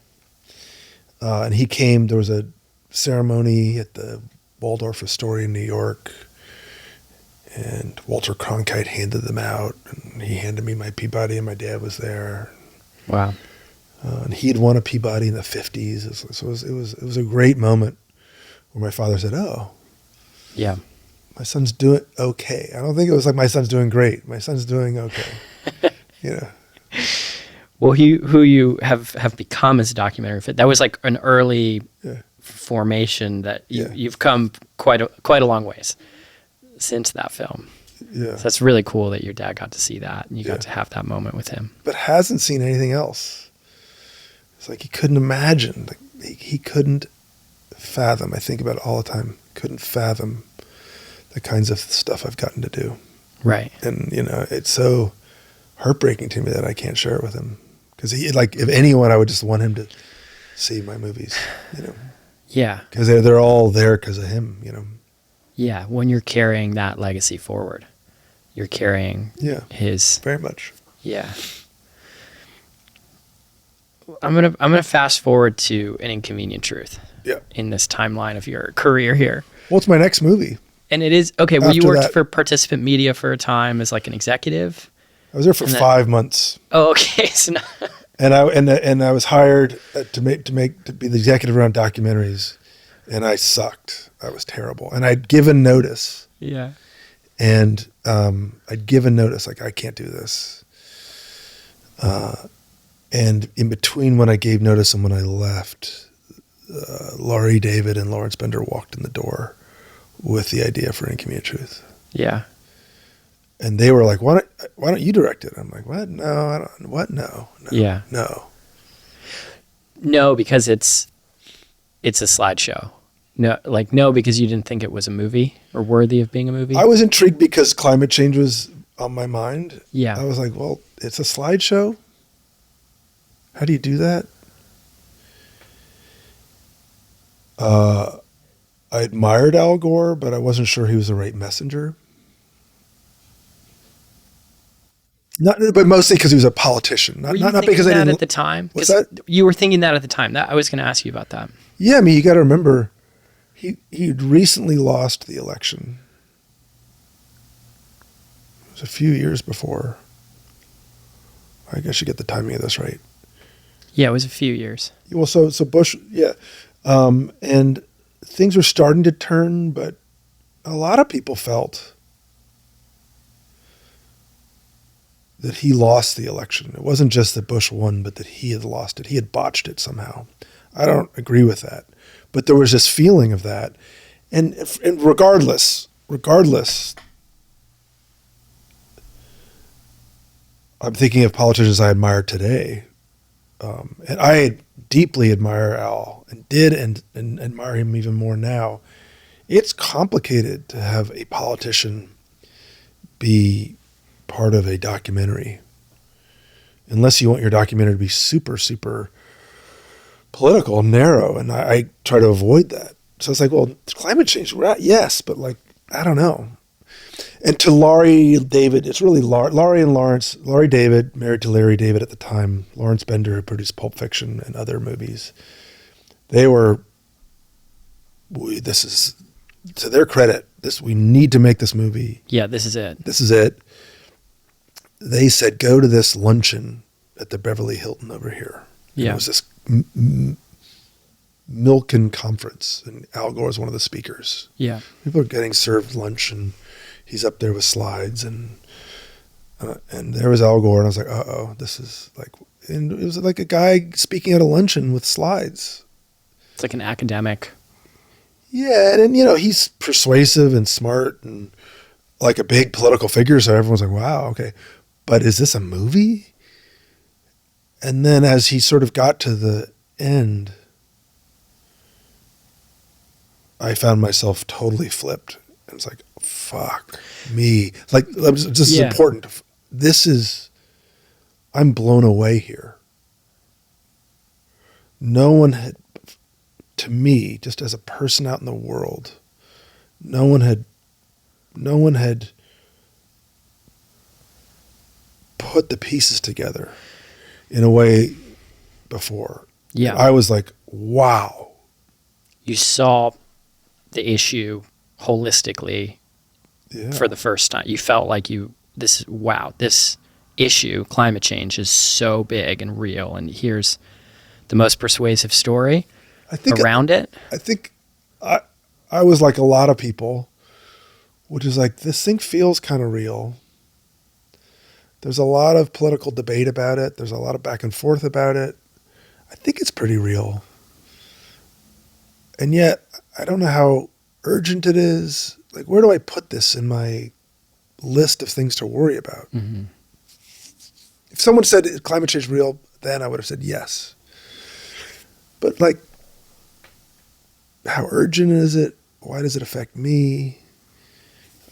he came, there was a ceremony at the Waldorf Astoria in New York, and Walter Cronkite handed them out, and he handed me my Peabody, and my dad was there. Wow. And he had won a Peabody in the 50s. So it was a great moment where my father said, "Oh, yeah, my son's doing okay." I don't think it was like my son's doing great. My son's doing okay. Well, who you have become as a documentary fit, that was like an early formation that you've come quite a long ways since that film. Yeah. So that's really cool that your dad got to see that and you got to have that moment with him. But hasn't seen anything else. It's like he couldn't imagine. Like he couldn't fathom. I think about it all the time. Couldn't fathom the kinds of stuff I've gotten to do. Right. And, it's so heartbreaking to me that I can't share it with him. Because if anyone, I would just want him to see my movies, Yeah. Because they're all there because of him, Yeah. When you're carrying that legacy forward, you're carrying his. Very much. Yeah. I'm gonna fast forward to An Inconvenient Truth. Yeah. In this timeline of your career here. Well, it's my next movie. And it is okay. Well, you After worked that- for Participant Media for a time as like an executive. I was there for 5 months. Oh, okay. So now, And I was hired to be the executive around documentaries, and I sucked. I was terrible, and I'd given notice. yeah. And I'd given notice, like, I can't do this. And in between when I gave notice and when I left, Laurie David and Lawrence Bender walked in the door with the idea for Inconvenient Truth. Yeah. And they were like, why don't you direct it? I'm like, what? No, I don't. What? No. Yeah. No. No, because it's a slideshow. No, because you didn't think it was a movie or worthy of being a movie. I was intrigued because climate change was on my mind. Yeah. I was like, well, it's a slideshow. How do you do that? I admired Al Gore, but I wasn't sure he was the right messenger. But mostly because he was a politician. Were you Not thinking because I that didn't. at the time? What's 'Cause that? You were thinking that at the time. That I was going to ask you about that. Yeah, I mean, you got to remember, he'd recently lost the election. It was a few years before. I guess you get the timing of this right. Yeah, it was a few years. Well, so Bush, yeah, and things were starting to turn, but a lot of people felt that he lost the election. It wasn't just that Bush won, but that he had lost it. He had botched it somehow. I don't agree with that, but there was this feeling of that, and regardless, I'm thinking of politicians I admire today. And I deeply admire Al and did and admire him even more now. It's complicated to have a politician be part of a documentary, unless you want your documentary to be super, super political and narrow. And I try to avoid that. So it's like, well, climate change, yes, but like, I don't know. And to Laurie David, it's really Laurie and Lawrence. Laurie David, married to Larry David at the time. Lawrence Bender, who produced Pulp Fiction and other movies. They were, this is, to their credit, we need to make this movie. Yeah, this is it. This is it. They said, go to this luncheon at the Beverly Hilton over here. And Yeah. it was this Milken conference, and Al Gore was one of the speakers. Yeah. People are getting served lunch, and he's up there with slides, and there was Al Gore, and I was like, uh-oh, this is like, and it was like a guy speaking at a luncheon with slides. It's like an academic. Yeah, and he's persuasive and smart and like a big political figure, so everyone's like, wow, okay. But is this a movie? And then as he sort of got to the end, I found myself totally flipped. And it's like, fuck me. Like, this is important. I'm blown away here. No one had, to me, just as a person out in the world, no one had put the pieces together in a way before. Yeah. I was like, wow. You saw the issue holistically for the first time. You felt like this issue, climate change, is so big and real, and here's the most persuasive story around it. I think I was like a lot of people, which is like, this thing feels kind of real. There's a lot of political debate about it. There's a lot of back and forth about it. I think it's pretty real. And yet, I don't know how urgent it is. Like, where do I put this in my list of things to worry about? Mm-hmm. If someone said climate change is real, then I would have said yes. But like, how urgent is it? Why does it affect me?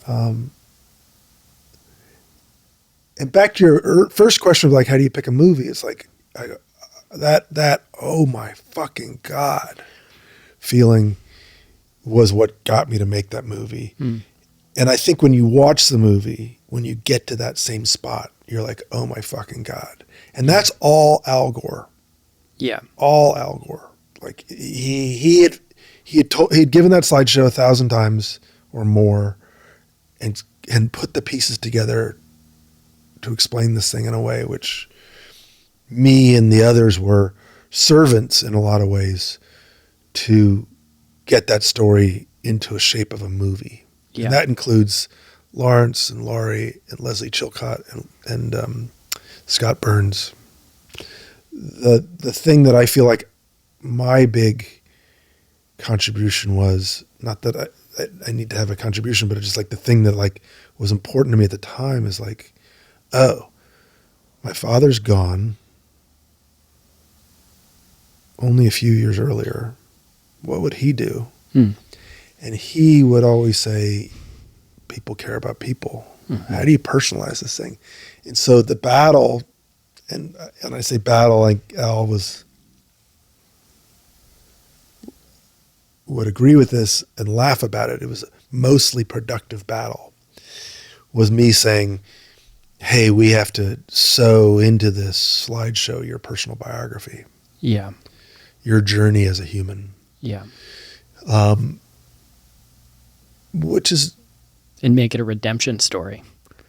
And back to your first question of like, how do you pick a movie? It's like that oh my fucking God feeling was what got me to make that movie. Mm. And I think when you watch the movie, when you get to that same spot, you're like, oh my fucking God. And that's all Al Gore. Yeah. All Al Gore. Like he'd given that slideshow 1,000 times or more and put the pieces together to explain this thing in a way which me and the others were servants in a lot of ways to get that story into a shape of a movie. Yeah. And that includes Lawrence and Laurie and Leslie Chilcott and Scott Burns. The thing that I feel like my big contribution was, not that I need to have a contribution, but it's just like the thing that like was important to me at the time is like, oh, my father's gone only a few years earlier. What would he do? Hmm. And he would always say, people care about people. Mm-hmm. How do you personalize this thing? And so the battle, and I say battle, like Al would agree with this and laugh about it. It was a mostly productive battle. Was me saying, hey, we have to sew into this slideshow your personal biography. Yeah. Your journey as a human. Yeah. Which is... And make it a redemption story.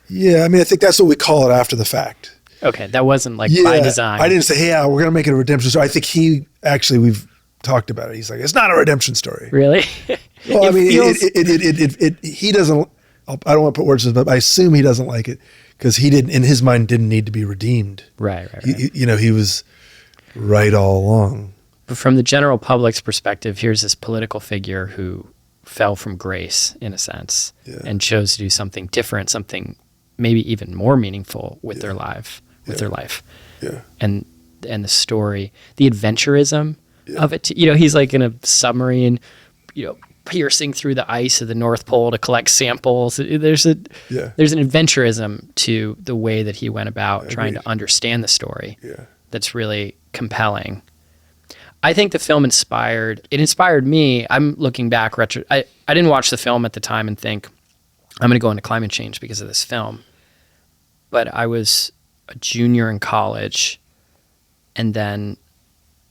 Yeah, I mean, I think that's what we call it after the fact. Okay, that wasn't like by design. I didn't say, hey, Al, we're going to make it a redemption story. I think we've talked about it. He's like, it's not a redemption story. Really? Well, I mean, he doesn't, I don't want to put words in his mouth, but I assume he doesn't like it because he didn't, in his mind, didn't need to be redeemed. Right. He was right all along. But from the general public's perspective, here's this political figure who fell from grace, in a sense, and chose to do something different, something maybe even more meaningful with their life. Yeah. And the story, the adventurism of it. He's like in a submarine, piercing through the ice of the North Pole to collect samples. There's an adventurism to the way that he went about trying to understand the story. Yeah. That's really compelling. I think the film inspired me. I'm looking back I didn't watch the film at the time and think I'm going to go into climate change because of this film. But I was a junior in college and then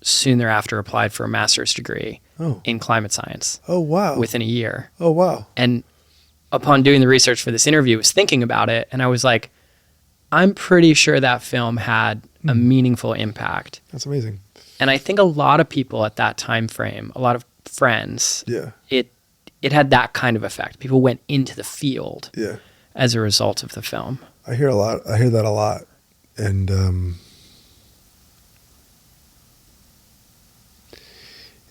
soon thereafter applied for a master's degree in climate science. Oh, wow. Within a year. Oh, wow. And upon doing the research for this interview, I was thinking about it and I was like, I'm pretty sure that film had a meaningful impact. That's amazing. And I think a lot of people at that time frame, a lot of friends, it had that kind of effect. People went into the field as a result of the film. I hear that a lot. And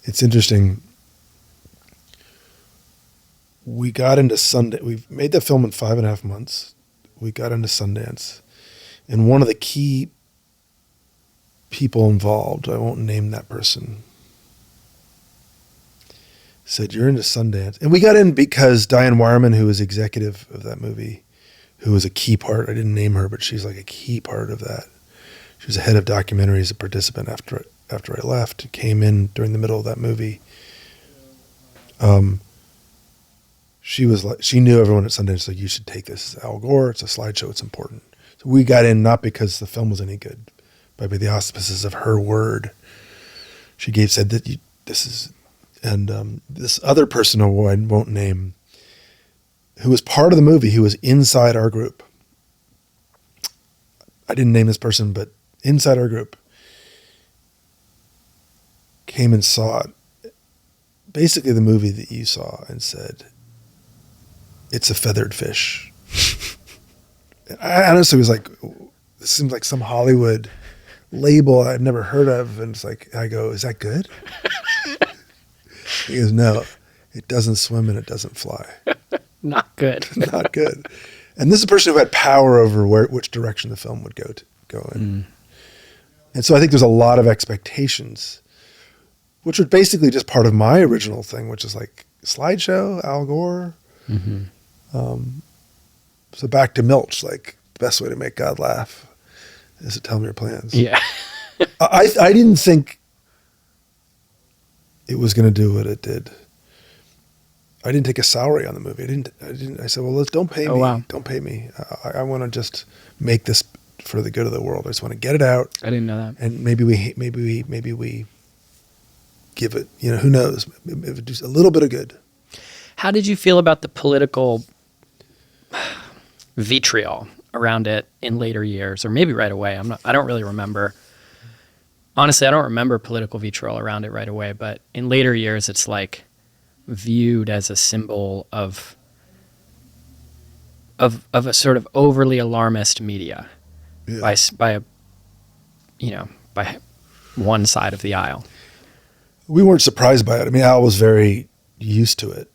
it's interesting. We got into Sundance. We've made that film in 5.5 months. We got into Sundance. And one of the key people involved, I won't name that person, said, you're into Sundance. And we got in because Diane Wireman, who was executive of that movie, who was a key part, I didn't name her, but she's like a key part of that. She was the head of documentaries, a participant after I left, came in during the middle of that movie. She knew everyone at Sundance, like, you should take this as Al Gore. It's a slideshow. It's important. So we got in not because the film was any good, but by the auspices of her word. She said that this other person who I won't name, who was part of the movie, who was inside our group. I didn't name this person, but inside our group, came and saw it, basically the movie that you saw, and said, it's a feathered fish. I honestly was like, this seems like some Hollywood label I've never heard of. And it's like, I go, is that good? He goes, no, it doesn't swim and it doesn't fly. Not good. Not good. And this is a person who had power over which direction the film would go in. And so I think there's a lot of expectations, which was basically just part of my original thing, which is like slideshow, Al Gore. So back to Milch, like the best way to make God laugh is to tell him your plans. Yeah. I didn't think it was going to do what it did. I didn't take a salary on the movie. I said, well, don't pay me. Wow. Don't pay me. I want to just make this for the good of the world. I just want to get it out. I didn't know that. And maybe we give it, who knows, if it does a little bit of good. How did you feel about the political vitriol around it in later years, or maybe right away? I don't really remember. Honestly, I don't remember political vitriol around it right away, but in later years, it's like viewed as a symbol of a sort of overly alarmist media by one side of the aisle. We weren't surprised by it. I mean, Al was very used to it.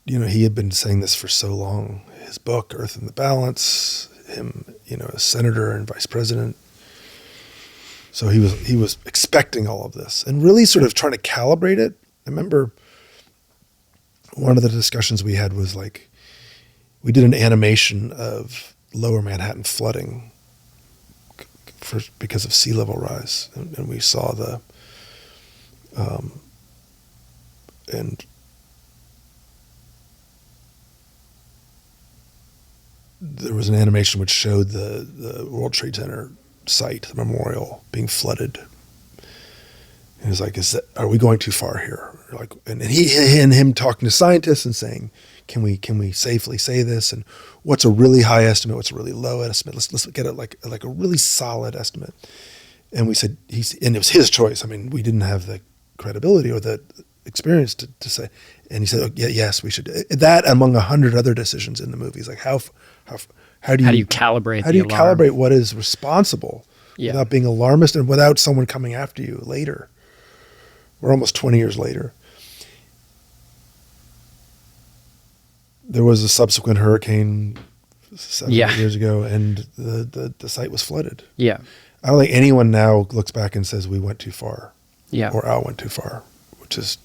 He had been saying this for so long. His book, Earth in the Balance, him, as senator and vice president. So he was expecting all of this and really sort of trying to calibrate it. I remember one of the discussions we had was like, we did an animation of Lower Manhattan flooding because of sea level rise, and we saw and there was an animation which showed the World Trade Center site, the memorial, being flooded. And it's like, are we going too far here? Like, and him talking to scientists and saying, can we safely say this? And what's a really high estimate? What's a really low estimate? Let's get it like a really solid estimate. And we said, and it was his choice. I mean, we didn't have the credibility or the experience to say. And he said, oh, yes, we should. That among 100 other decisions in the movies, like how do you calibrate? How do you calibrate what is responsible without being alarmist and without someone coming after you later? We're almost 20 years later. There was a subsequent hurricane 7 years ago, and the site was flooded. Yeah, I don't think anyone now looks back and says we went too far. Yeah, or Al went too far, which is,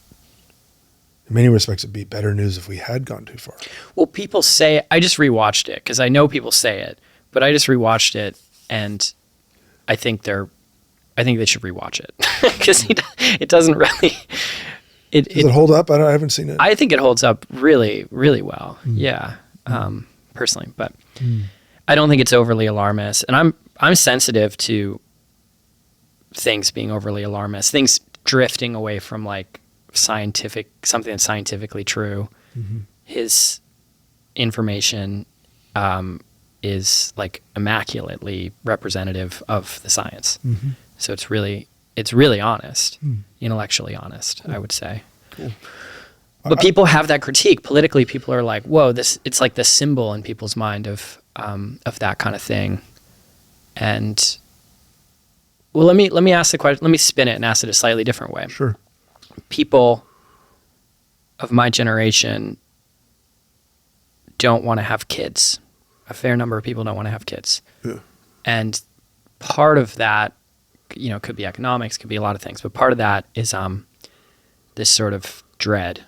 in many respects, it'd be better news if we had gone too far. Well, people say, I just rewatched it because I know people say it, but I just rewatched it, and I think they should rewatch it because it doesn't really. Does it hold up? I haven't seen it. I think it holds up really, really well. Yeah, personally, but I don't think it's overly alarmist, and I'm sensitive to things being overly alarmist, things drifting away from like something that's scientifically true. His information is like immaculately representative of the science. So it's really honest, intellectually honest, I would say. Cool. But people have that critique. Politically, people are like, whoa, it's like the symbol in people's mind of that kind of thing. And well, let me ask the question, let me spin it and ask it a slightly different way. Sure. People of my generation don't want to have kids. A fair number of people don't want to have kids. Yeah. And part of that, could be economics, could be a lot of things, but part of that is this sort of dread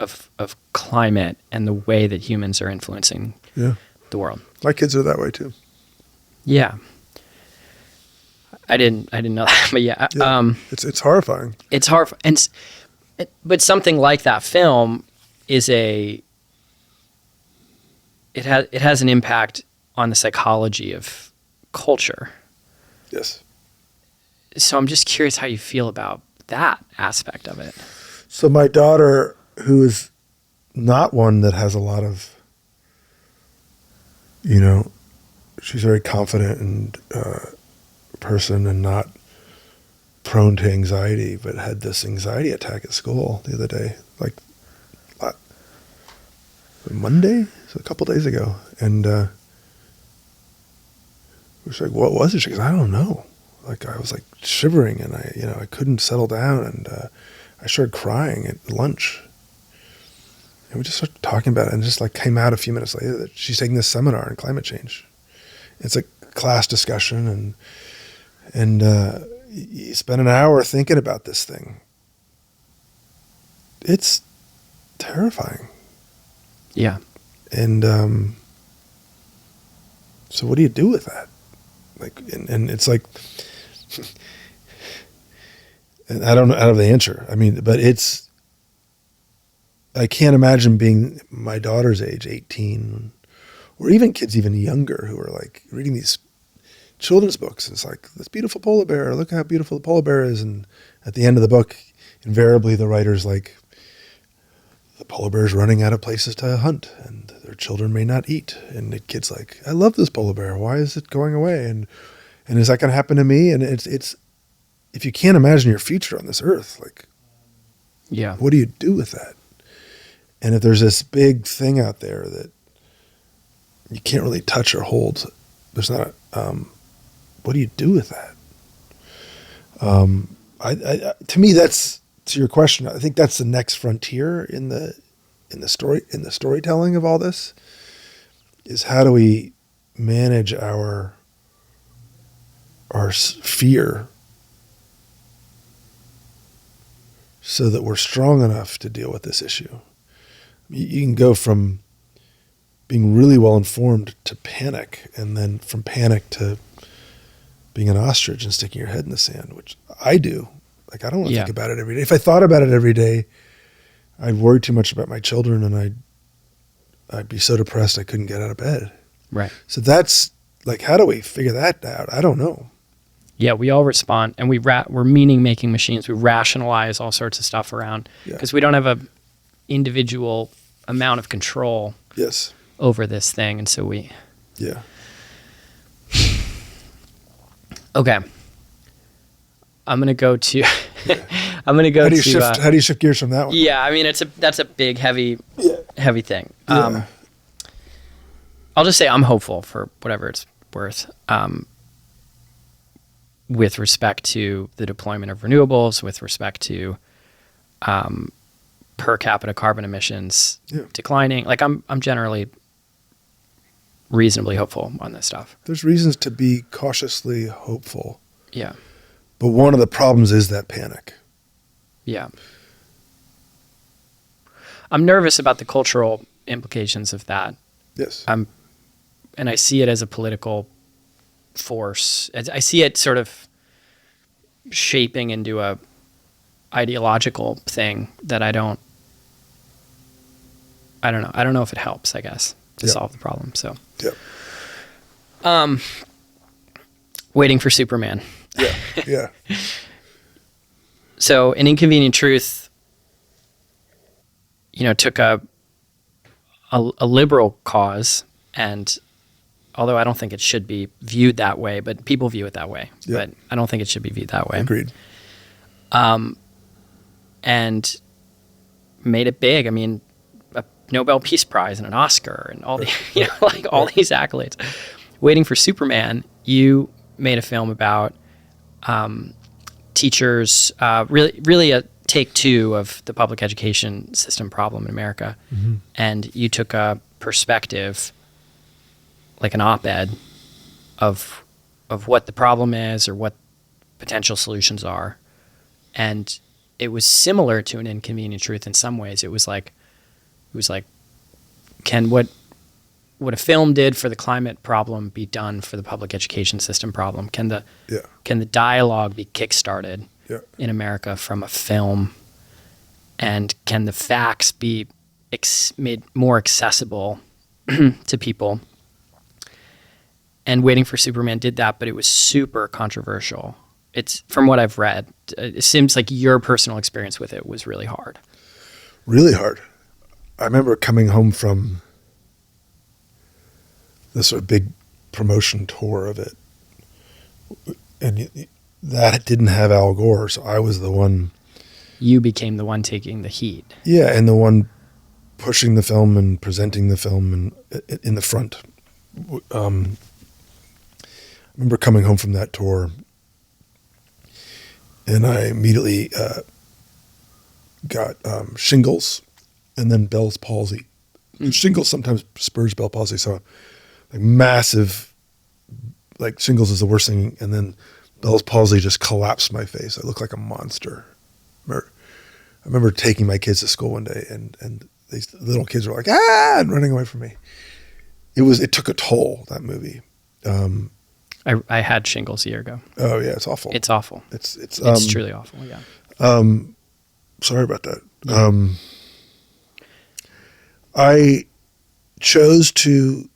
of climate and the way that humans are influencing the world. My kids are that way too. Yeah. I didn't know that, but yeah. It's horrifying. It's horrifying. But something like that film is it has an impact on the psychology of culture. Yes. So I'm just curious how you feel about that aspect of it. So my daughter, who is not one that has a lot of, she's very confident and person and not prone to anxiety, but had this anxiety attack at school the other day, like Monday, so a couple days ago, and She's like, what was it? She goes, I don't know. Like, I was like shivering, and I couldn't settle down, and I started crying at lunch. And we just started talking about it, and just like came out a few minutes later that she's taking this seminar on climate change. It's a class discussion, and you spend an hour thinking about this thing. It's terrifying. Yeah. And so what do you do with that? Like, and it's like, and I don't have the answer. I mean, but I can't imagine being my daughter's age, 18, or even kids even younger who are like reading these children's books. It's like, this beautiful polar bear, look how beautiful the polar bear is. And at the end of the book, invariably the writer's like, the polar bear's running out of places to hunt, and their children may not eat. And the kid's like, I love this polar bear. Why is it going away? And is that going to happen to me? And it's if you can't imagine your future on this earth, like, Yeah. what do you do with that? And if there's this big thing out there that you can't really touch or hold, there's not what do you do with that? To me, that's, to your question, I think that's the next frontier in the storytelling of all this, is how do we manage our fear so that we're strong enough to deal with this issue. You can go from being really well informed to panic, and then from panic to being an ostrich and sticking your head in the sand, which I do. Like, I don't want to think about it every day. If I thought about it every day, I'd worry too much about my children, and I'd be so depressed I couldn't get out of bed. Right. So that's like, how do we figure that out? I don't know. Yeah, we all respond, and we're meaning-making machines. We rationalize all sorts of stuff around because we don't have a individual amount of control over this thing, and so we... Yeah. Okay. I'm gonna go to. I'm gonna go how do you to. How do you shift gears from that one? Yeah, I mean that's a big, heavy thing. Yeah. I'll just say I'm hopeful for whatever it's worth. With respect to the deployment of renewables, with respect to per capita carbon emissions declining, like I'm generally reasonably hopeful on this stuff. There's reasons to be cautiously hopeful. Yeah. But one of the problems is that panic. Yeah. I'm nervous about the cultural implications of that. Yes. And I see it as a political force. I see it sort of shaping into a ideological thing that I don't know. I don't know if it helps, I guess, to solve the problem. So, waiting for Superman. Yeah. So, An Inconvenient Truth, took a liberal cause, and although I don't think it should be viewed that way, but people view it that way. But I don't think it should be viewed that way. Agreed. And made it big. I mean, a Nobel Peace Prize and an Oscar and all the, all these accolades. Waiting for Superman, you made a film about teachers, really a take two of the public education system problem in America. Mm-hmm. And you took a perspective, like an op-ed, of what the problem is or what potential solutions are. And it was similar to An Inconvenient Truth in some ways. It was like, can what a film did for the climate problem be done for the public education system problem? Can the dialogue be kickstarted in America from a film? And can the facts be made more accessible to people? And Waiting for Superman did that, but it was super controversial. It's, from what I've read, it seems like your personal experience with it was really hard. Really hard. I remember coming home from this sort of big promotion tour of it, and that didn't have Al Gore, so I was the one. You became the one taking the heat. Yeah, and the one pushing the film and presenting the film and in the front. remember coming home from that tour, and I immediately got shingles and then Bell's palsy. Shingles sometimes spurs Bell's palsy, so like massive, like shingles is the worst thing, and then Bell's palsy just collapsed my face. I looked like a monster. I remember taking my kids to school one day, and these little kids were like, ah, and running away from me. It took a toll, that movie. I had shingles a year ago. Oh yeah, it's awful. It's awful. It's truly awful. Yeah. Sorry about that. Yeah. I chose to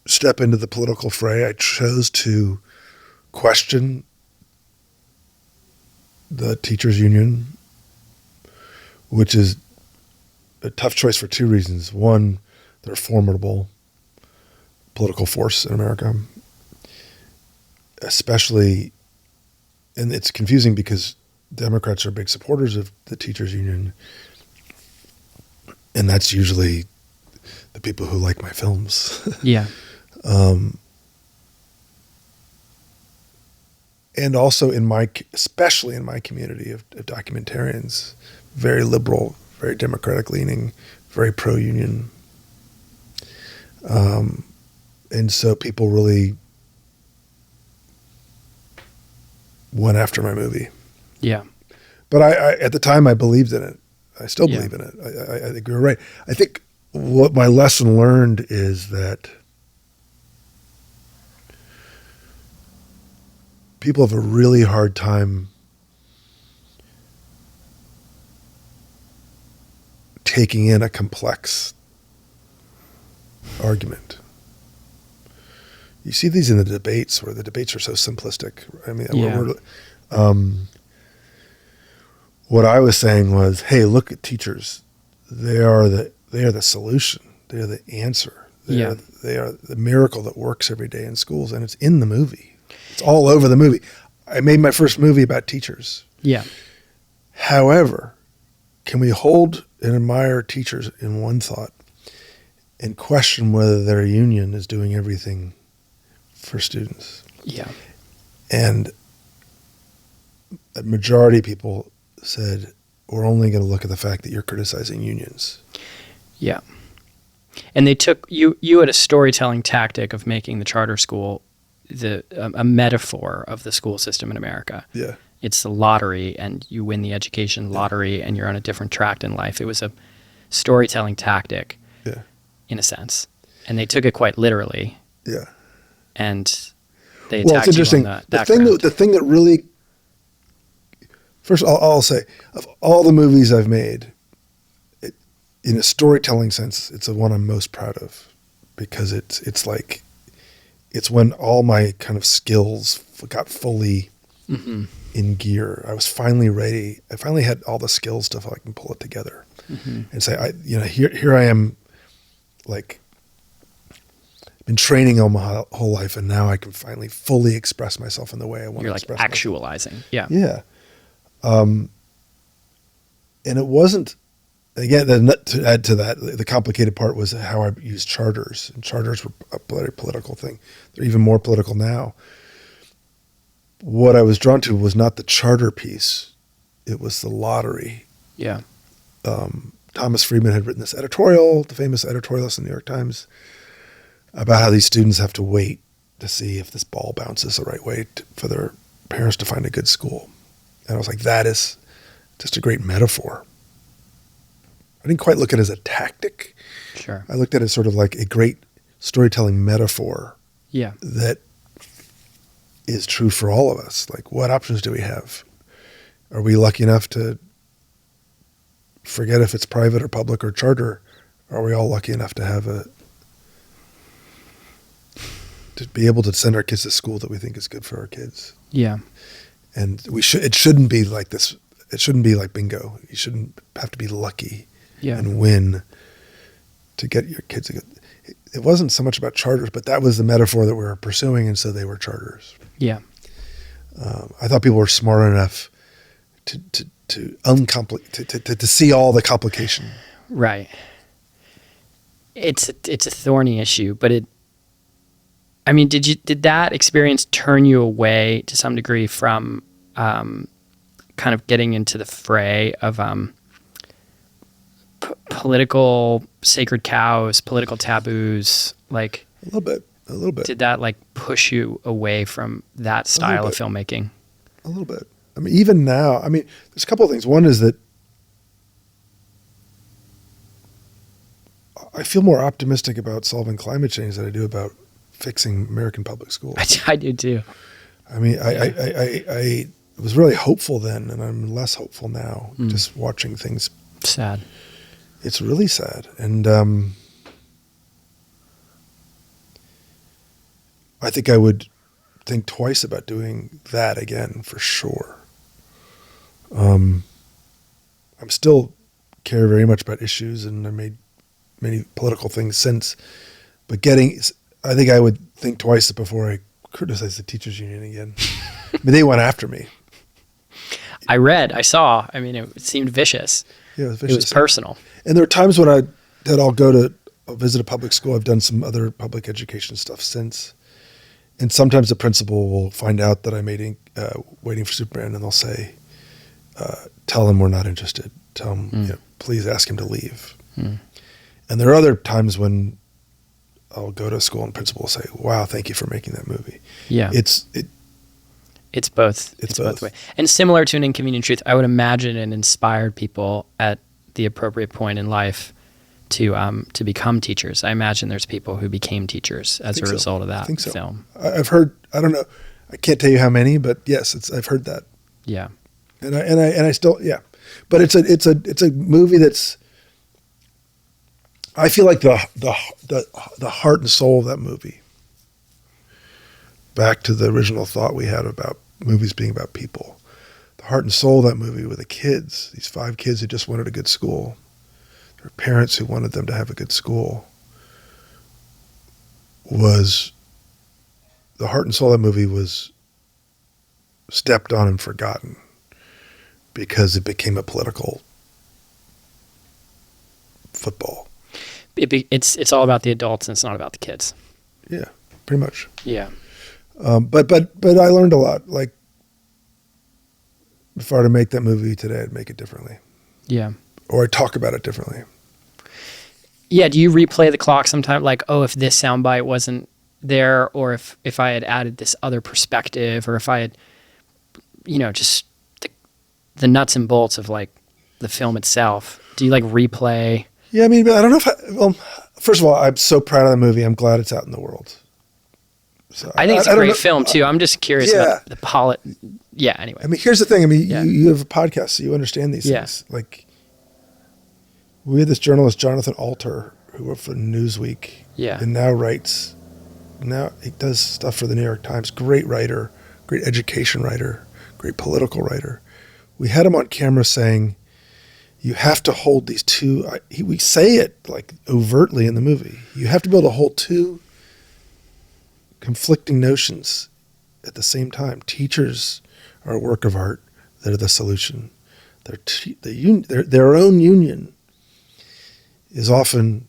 step into the political fray. I chose to question the teachers union, which is a tough choice for two reasons. One, they're a formidable political force in America, especially, and it's confusing because Democrats are big supporters of the teachers union, and that's usually the people who like my films. Yeah. And also especially in my community of documentarians, very liberal, very democratic leaning, very pro-union. And so people really went after my movie. Yeah. But I at the time I believed in it. I still believe in it. I think you're right. I think what my lesson learned is that people have a really hard time taking in a complex argument. You see these in the debates where the debates are so simplistic. I mean, what I was saying was, hey, look at teachers. They are the solution. They are the answer. They are the miracle that works every day in schools, and it's in the movie. It's all over the movie. I made my first movie about teachers. Yeah. However, can we hold and admire teachers in one thought and question whether their union is doing everything for students? Yeah. And a majority of people said, we're only going to look at the fact that you're criticizing unions. Yeah. And they took you had a storytelling tactic of making the charter school a metaphor of the school system in America. Yeah. It's the lottery, and you win the education lottery, and you're on a different track in life. It was a storytelling tactic, in a sense, and they took it quite literally. Yeah. And they attacked it's interesting. you on the The thing that really, first I'll say, of all the movies I've made, in a storytelling sense, it's the one I'm most proud of, because it's like, it's when all my kind of skills got fully in gear. I was finally ready. I finally had all the skills to fucking pull it together and say, here I am, like, been training all my whole life, and now I can finally fully express myself in the way I want to express myself. You're like actualizing. Yeah. Yeah. And it wasn't, again, to add to that, the complicated part was how I used charters. And charters were a very political thing. They're even more political now. What I was drawn to was not the charter piece. It was the lottery. Yeah. Thomas Friedman had written this editorial, the famous editorialist in the New York Times, about how these students have to wait to see if this ball bounces the right way for their parents to find a good school. And I was like, that is just a great metaphor. I didn't quite look at it as a tactic. Sure. I looked at it sort of like a great storytelling metaphor. Yeah. That is true for all of us. Like, what options do we have? Are we lucky enough to forget if it's private or public or charter? Are we all lucky enough to have to be able to send our kids to school that we think is good for our kids? Yeah. And it shouldn't be like this. It shouldn't be like bingo. You shouldn't have to be lucky and win to get your kids. It wasn't so much about charters, but that was the metaphor that we were pursuing, and so they were charters. Yeah. I thought people were smart enough to see all the complication. Right. It's a thorny issue, but I mean, did that experience turn you away to some degree from kind of getting into the fray of political sacred cows, political taboos? Like A little bit. Did that like push you away from that style of filmmaking? A little bit. I mean, even now, I mean, there's a couple of things. One is that I feel more optimistic about solving climate change than I do about fixing American public schools. I do too. I mean, I was really hopeful then, and I'm less hopeful now. Just watching things. Sad. It's really sad, and I think I would think twice about doing that again for sure. I'm still care very much about issues, and I made many political things since. But I think I would think twice before I criticize the teachers union again. I mean, they went after me. I saw. I mean, it seemed vicious. Yeah, it was vicious. It was personal. And there are times when I'll visit a public school. I've done some other public education stuff since. And sometimes the principal will find out that I'm Waiting for Superman, and they'll say, tell him we're not interested. Tell him, please ask him to leave. And there are other times when I'll go to a school and the principal will say, wow, thank you for making that movie. Yeah. It's both. It's both ways. And similar to An Inconvenient Truth, I would imagine it inspired people at the appropriate point in life to become teachers. I imagine there's people who became teachers as a result of that film. I've heard, I don't know, I can't tell you how many, but yes, I've heard that. Yeah. And I still, yeah. But it's a movie that's, I feel like the heart and soul of that movie, back to the original thought we had about movies being about people, the heart and soul of that movie were the kids, these 5 kids who just wanted a good school, their parents who wanted them to have a good school, was the heart and soul of that movie was stepped on and forgotten because it became a political football. It's all about the adults and it's not about the kids. Yeah, pretty much. Yeah. But I learned a lot. Like, if I were to make that movie today, I'd make it differently. Yeah. Or I'd talk about it differently. Yeah. Do you replay the clock sometime? Like, oh, if this soundbite wasn't there, or if I had added this other perspective, or if I had, just the nuts and bolts of like the film itself. Do you like replay? Yeah, I mean, but I don't know first of all, I'm so proud of the movie. I'm glad it's out in the world. So I think it's a great film too. I'm just curious about the Yeah, anyway. I mean, here's the thing. I mean, you have a podcast, so you understand these things. Like, we had this journalist, Jonathan Alter, who worked for Newsweek. Yeah. And now he does stuff for the New York Times. Great writer, great education writer, great political writer. We had him on camera saying, you have to hold these two, we say it like overtly in the movie. You have to be able to hold two conflicting notions at the same time. Teachers are a work of art. They're the solution. Their own union is often,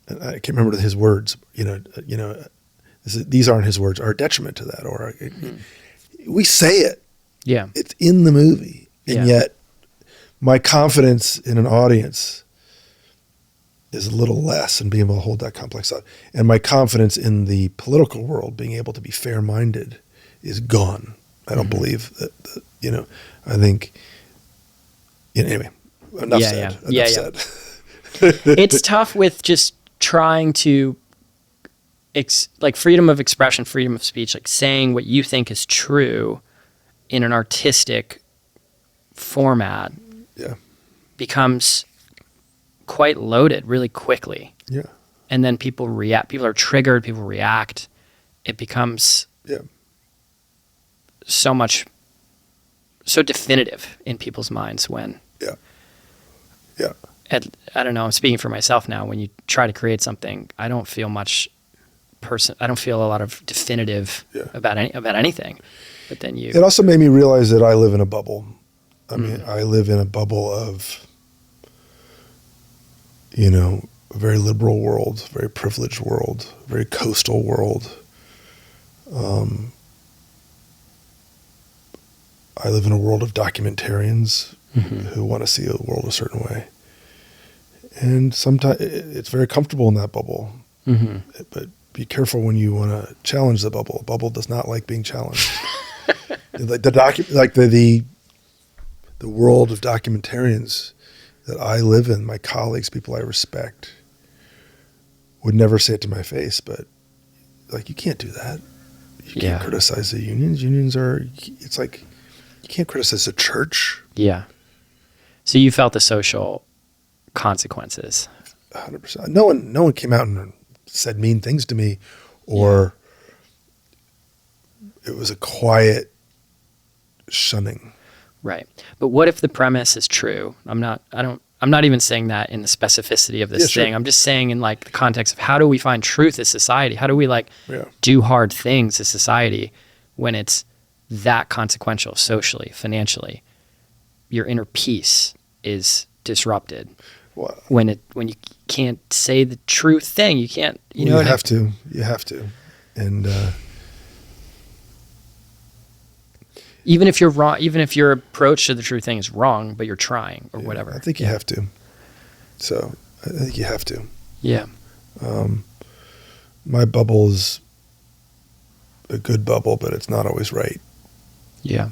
I can't remember his words, these aren't his words, are a detriment to that. Or we say it. Yeah. It's in the movie. And yet my confidence in an audience is a little less in being able to hold that complex thought. And my confidence in the political world, being able to be fair-minded, is gone. I don't believe that, I think, anyway, enough said. It's tough with just trying to, like freedom of expression, freedom of speech, like saying what you think is true in an artistic format becomes quite loaded really quickly. Yeah. And then people react. People are triggered. People react. It becomes so definitive in people's minds when. Yeah. I don't know. I'm speaking for myself now. When you try to create something, I don't feel I don't feel a lot of definitive about anything. But then it also made me realize that I live in a bubble. I mean, I live in a bubble of, a very liberal world, very privileged world, very coastal world. I live in a world of documentarians Mm-hmm. who want to see the world a certain way. And sometimes it's very comfortable in that bubble. Mm-hmm. But be careful when you want to challenge the bubble. A bubble does not like being challenged. The world of documentarians that I live in, my colleagues, people I respect, would never say it to my face, but like, you can't do that. You can't criticize the unions. Unions are, it's like, you can't criticize the church. Yeah. So you felt the social consequences. 100%. No one came out and said mean things to me, or it was a quiet shunning. Right. But what if the premise is true? I'm not even saying that in the specificity of this thing. Sure. I'm just saying in like the context of how do we find truth as society? How do we do hard things as society when it's that consequential socially, financially? Your inner peace is disrupted. Well, when you can't say the true thing. You can't, you have to. You have to. And even if you're wrong, even if your approach to the true thing is wrong, but you're trying or whatever. I think you have to. So I think you have to. Yeah. My bubble is a good bubble, but it's not always right. Yeah.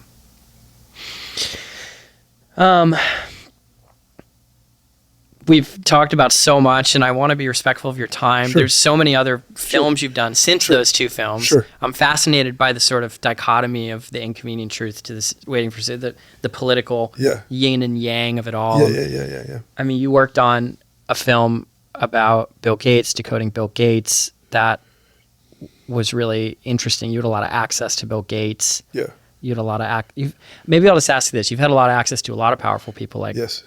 We've talked about so much, and I want to be respectful of your time. Sure. There's so many other films you've done since those two films. Sure. I'm fascinated by the sort of dichotomy of the inconvenient truth to this waiting for the political yin and yang of it all. Yeah. I mean, you worked on a film about Bill Gates, decoding Bill Gates. That was really interesting. You had a lot of access to Bill Gates. Yeah. You had a lot of maybe I'll just ask you this. You've had a lot of access to a lot of powerful people. Like, yes.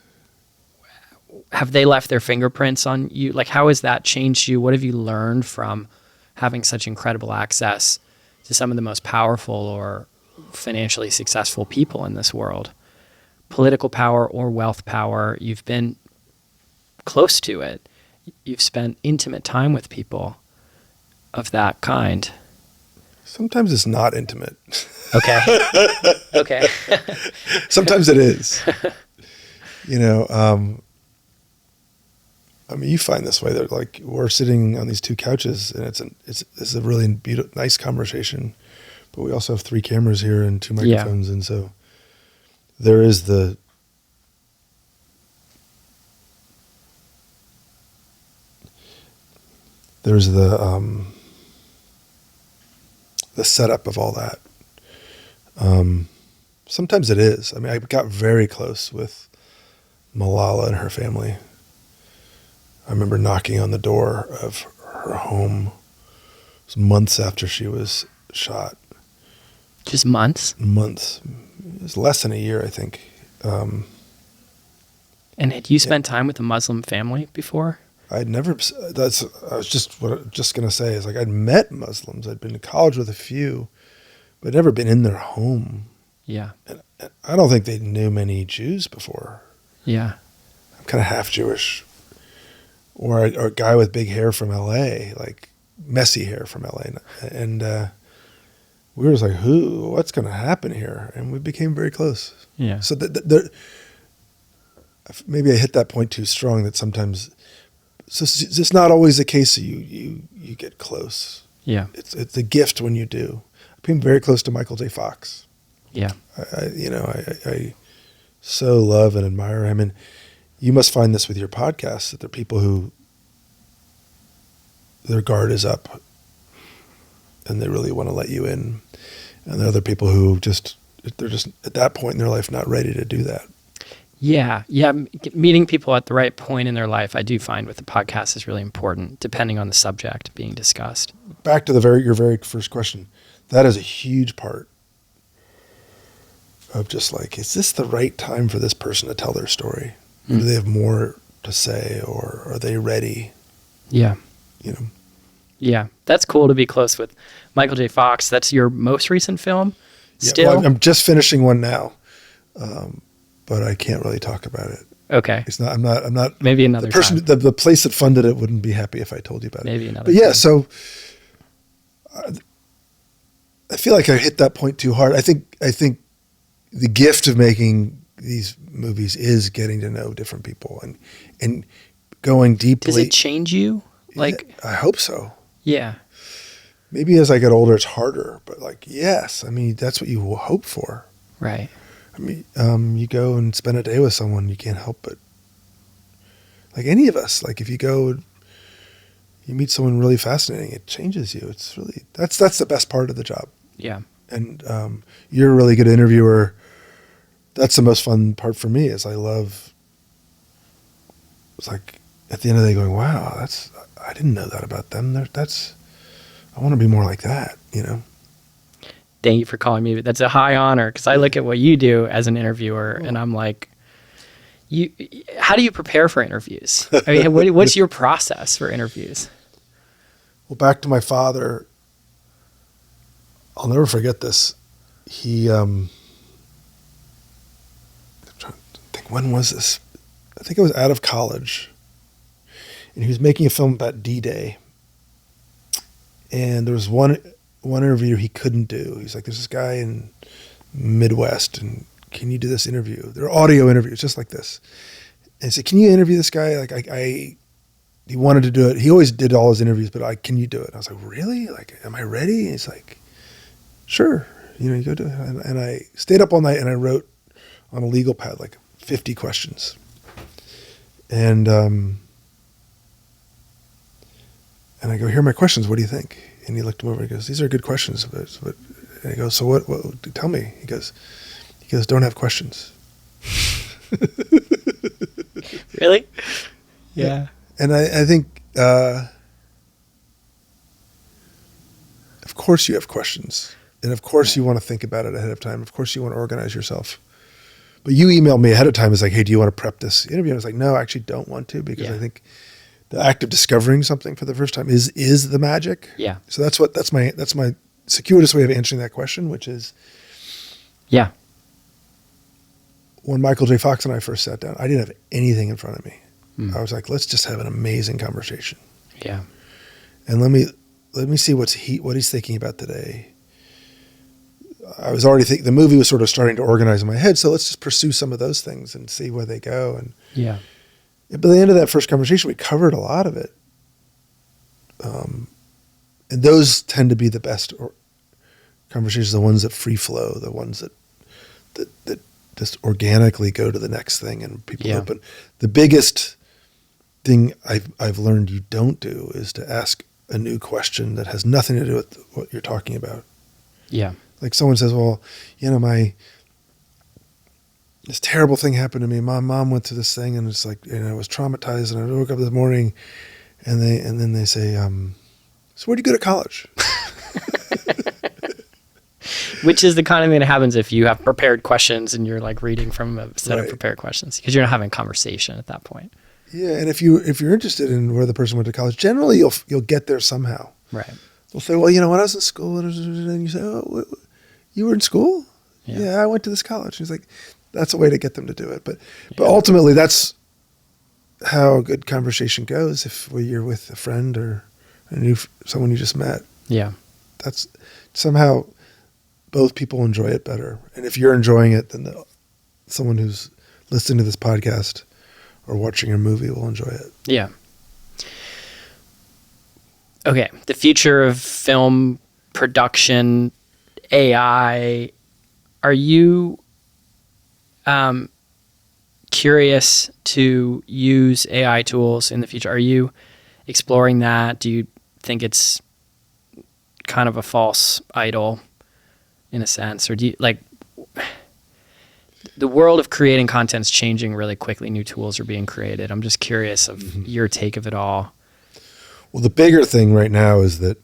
Have they left their fingerprints on you? Like, how has that changed you? What have you learned from having such incredible access to some of the most powerful or financially successful people in this world? Political power or wealth power, you've been close to it. You've spent intimate time with people of that kind. Sometimes it's not intimate. Okay. Okay. Sometimes it is. I mean, you find this way that like we're sitting on these two couches, and it's a really nice conversation, but we also have 3 cameras here and 2 microphones, and so there is the setup of all that. Sometimes it is. I mean, I got very close with Malala and her family. I remember knocking on the door of her home. It was months after she was shot. Just months? Months. It was less than a year, I think. And had you spent time with a Muslim family before? I was just going to say is like I'd met Muslims. I'd been to college with a few, but I'd never been in their home. Yeah. And I don't think they knew many Jews before. Yeah. I'm kind of half Jewish. Or a guy with big hair from LA, like messy hair from LA. And we were just like, what's going to happen here? And we became very close. Yeah. So maybe I hit that point too strong that sometimes, so it's not always the case that you get close. Yeah. It's a gift when you do. I became very close to Michael J. Fox. Yeah. I so love and admire him. And you must find this with your podcast, that there are people who their guard is up and they really want to let you in. And there are other people who they're just at that point in their life not ready to do that. Yeah. Yeah. Meeting people at the right point in their life, I do find with the podcast is really important, depending on the subject being discussed. Back to your very first question. That is a huge part of just like, is this the right time for this person to tell their story? Or do they have more to say, or are they ready? Yeah. Yeah. That's cool to be close with Michael J. Fox. That's your most recent film still? Yeah, well, I'm just finishing one now, but I can't really talk about it. Okay. It's not, I'm not. Maybe another time. The place that funded it wouldn't be happy if I told you about it. Maybe another But yeah, time. so feel like I hit that point too hard. I think the gift of making these movies is getting to know different people and going deeply. Does it change you? Like, I hope so. yeah. Maybe as I get older, it's harder, but like, yes, I mean, that's what you will hope for. Right. I mean, you go and spend a day with someone, you can't help but, like any of us, like if you go, you meet someone really fascinating, it changes you. It's really, that's the best part of the job. Yeah. And you're a really good interviewer. That's the most fun part for me is I love, it's like at the end of the day going, wow, I didn't know that about them. I want to be more like that, you know? Thank you for calling me. That's a high honor because I look at what you do as an interviewer and I'm like, how do you prepare for interviews? I mean, what's your process for interviews? Well, back to my father, I'll never forget this. He, I'm trying to think, when was this? I think I was out of college and he was making a film about D-Day. And there was one interview he couldn't do. He's like, there's this guy in Midwest, and can you do this interview? They're audio interviews, just like this. And I said, can you interview this guy? Like, he wanted to do it. He always did all his interviews, but can you do it? And I was like, really? Like, am I ready? And he's like, sure. You know, you go do it. And I stayed up all night and I wrote on a legal pad like 50 questions. And I go, here are my questions. What do you think? And he looked him over and he goes, these are good questions. But and I go, so what, tell me. He goes, don't have questions. Really? Yeah. And I think, of course you have questions. And of course you want to think about it ahead of time. Of course you want to organize yourself. But you emailed me ahead of time. It's like, hey, do you want to prep this interview? And I was like, no, I actually don't want to because I think the act of discovering something for the first time is the magic. Yeah. So that's my circuitous way of answering that question, which is, yeah. When Michael J. Fox and I first sat down, I didn't have anything in front of me. I was like, let's just have an amazing conversation. Yeah. And let me see what he's thinking about today. I was already thinking the movie was sort of starting to organize in my head, so let's just pursue some of those things and see where they go. And yeah. By the end of that first conversation, we covered a lot of it. And those tend to be the best conversations, the ones that free flow, the ones that just organically go to the next thing and people open. The biggest thing I've learned you don't do is to ask a new question that has nothing to do with what you're talking about. Yeah. Like someone says, well, you know, this terrible thing happened to me. My mom went through this thing and it's like, I was traumatized and I woke up this morning and then they say, so where'd you go to college? Which is the kind of thing that happens if you have prepared questions and you're like reading from a set of prepared questions because you're not having a conversation at that point. Yeah. And if you're interested in where the person went to college, generally you'll get there somehow. Right. They'll say, well, when I was in school, and you say, oh, you were in school? Yeah, I went to this college. And he's like, that's a way to get them to do it. But ultimately, that's how a good conversation goes. If you're with a friend or someone you just met, that's somehow both people enjoy it better. And if you're enjoying it, then someone who's listening to this podcast or watching a movie will enjoy it. Yeah. Okay, the future of film production, AI. Are you curious to use AI tools in the future? Are you exploring that? Do you think it's kind of a false idol in a sense? Or do you the world of creating content is changing really quickly. New tools are being created. I'm just curious of your take of it all. Well, the bigger thing right now is that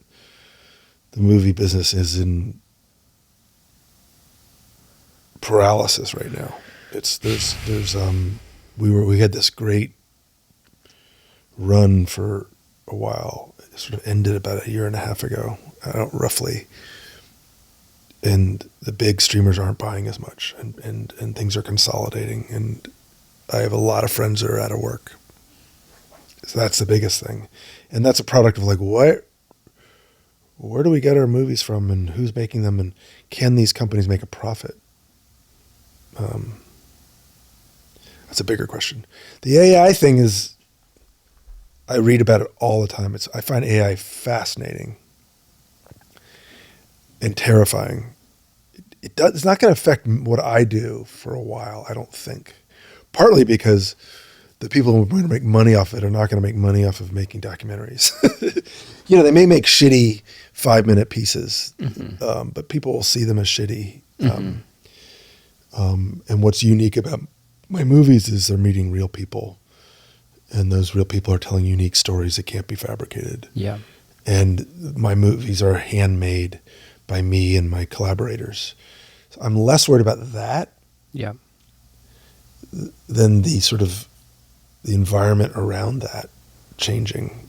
the movie business is in paralysis right now. We had this great run for a while. It sort of ended about a year and a half ago, roughly. And the big streamers aren't buying as much, and things are consolidating. And I have a lot of friends that are out of work. So that's the biggest thing. And that's a product of where do we get our movies from, and who's making them, and can these companies make a profit? That's a bigger question. The AI thing is, I read about it all the time. I find AI fascinating and terrifying. It's not going to affect what I do for a while, I don't think. Partly because the people who are going to make money off it are not going to make money off of making documentaries. They may make shitty 5-minute pieces, but people will see them as shitty. And what's unique about my movies is they're meeting real people, and those real people are telling unique stories that can't be fabricated. Yeah. And my movies are handmade by me and my collaborators. So I'm less worried about that. Yeah. Than the sort of the environment around that changing.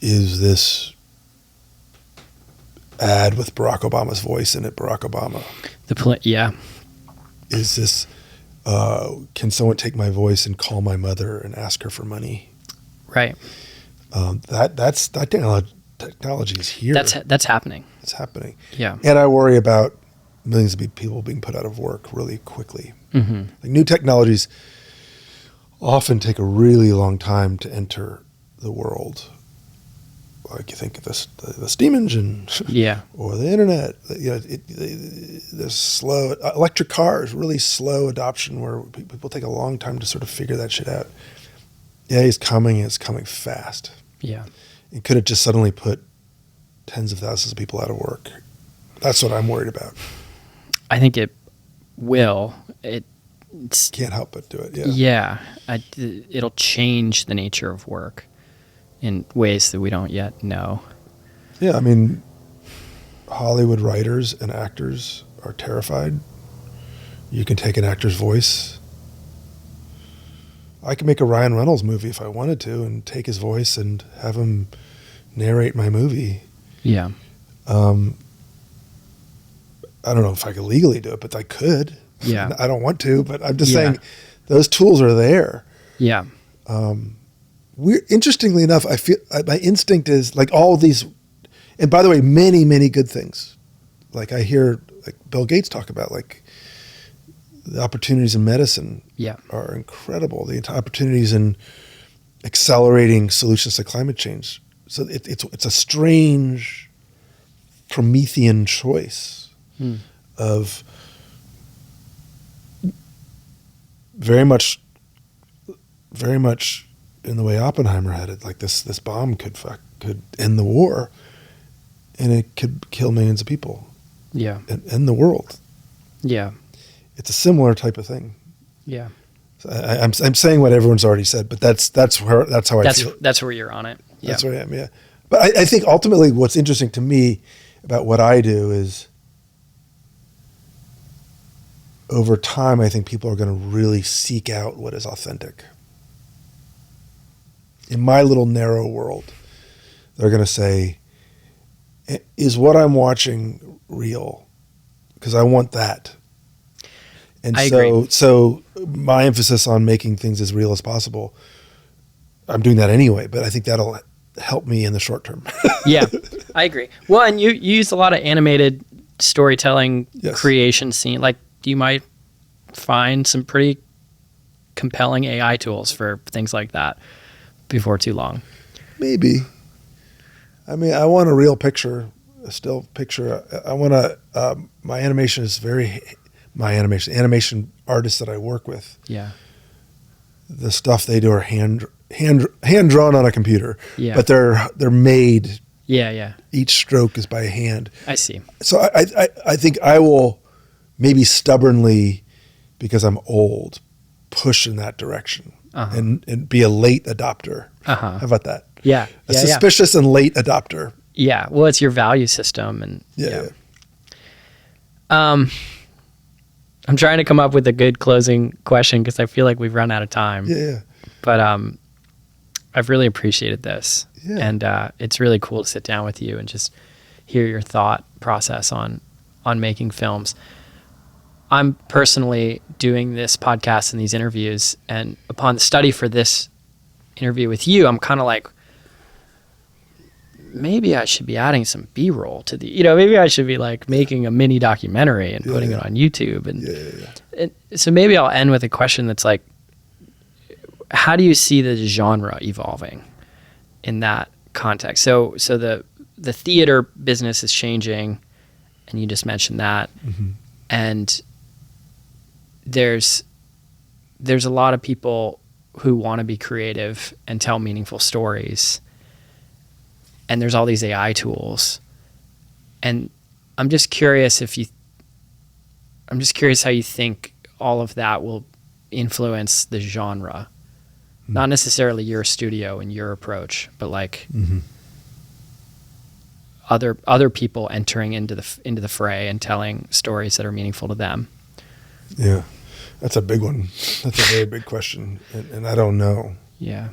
Is this ad with Barack Obama's voice in it Barack Obama? Yeah. Is this, can someone take my voice and call my mother and ask her for money? Right. That technology is here. That's happening. It's happening. Yeah. And I worry about millions of people being put out of work really quickly. Mm-hmm. Like new technologies often take a really long time to enter the world. Like you think of the steam engine, yeah, or the internet. There's slow electric cars, really slow adoption where people take a long time to sort of figure that shit out. Yeah, it's coming fast. Yeah, and could it just suddenly put tens of thousands of people out of work? That's what I'm worried about. I think it will. Can't help but do it. Yeah. Yeah, it'll change the nature of work in ways that we don't yet know. Yeah, I mean, Hollywood writers and actors are terrified. You can take an actor's voice. I could make a Ryan Reynolds movie if I wanted to and take his voice and have him narrate my movie. Yeah. I don't know if I could legally do it, but I could. Yeah. I don't want to, but I'm just saying those tools are there. Yeah. Interestingly enough, I feel my instinct is like all these, and by the way, many, many good things. Like I hear like Bill Gates talk about like the opportunities in medicine are incredible. The opportunities in accelerating solutions to climate change. So it's a strange Promethean choice of very much in the way Oppenheimer had it, like this bomb could end the war, and it could kill millions of people. Yeah, and end the world. Yeah, it's a similar type of thing. Yeah, so I'm saying what everyone's already said, but that's how I feel. That's where you're on it. Yeah. That's where I am. Yeah, but I think ultimately what's interesting to me about what I do is, over time, I think people are going to really seek out what is authentic. In my little narrow world, they're going to say, is what I'm watching real? Because I want that. And so my emphasis on making things as real as possible, I'm doing that anyway, but I think that'll help me in the short term. Yeah, I agree. Well, and you use a lot of animated storytelling creation scene. Like you might find some pretty compelling AI tools for things like that before too long. Maybe. I mean, I want a real picture, a still picture. I want my animation is animation artists that I work with. Yeah. The stuff they do are hand drawn on a computer. Yeah. But they're made. Yeah, yeah. Each stroke is by hand. I see. So I think I will maybe stubbornly, because I'm old, push in that direction and be a late adopter. How about that? Yeah. A suspicious and late adopter. Yeah. Well, it's your value system. And I'm trying to come up with a good closing question because I feel like we've run out of time. Yeah. But I've really appreciated this. Yeah. And it's really cool to sit down with you and just hear your thought process on making films. I'm personally doing this podcast and these interviews, and upon the study for this interview with you, I'm kind of like, maybe I should be adding some B-roll to the, maybe I should be like making a mini documentary and putting it on YouTube. And so maybe I'll end with a question that's like, how do you see the genre evolving in that context? So the theater business is changing, and you just mentioned that. Mm-hmm. And there's a lot of people who want to be creative and tell meaningful stories. And there's all these AI tools. And I'm just curious how you think all of that will influence the genre. Mm-hmm. Not necessarily your studio and your approach, but like mm-hmm. other people entering into the fray and telling stories that are meaningful to them. Yeah. That's a big one. That's a very big question. And I don't know. Yeah.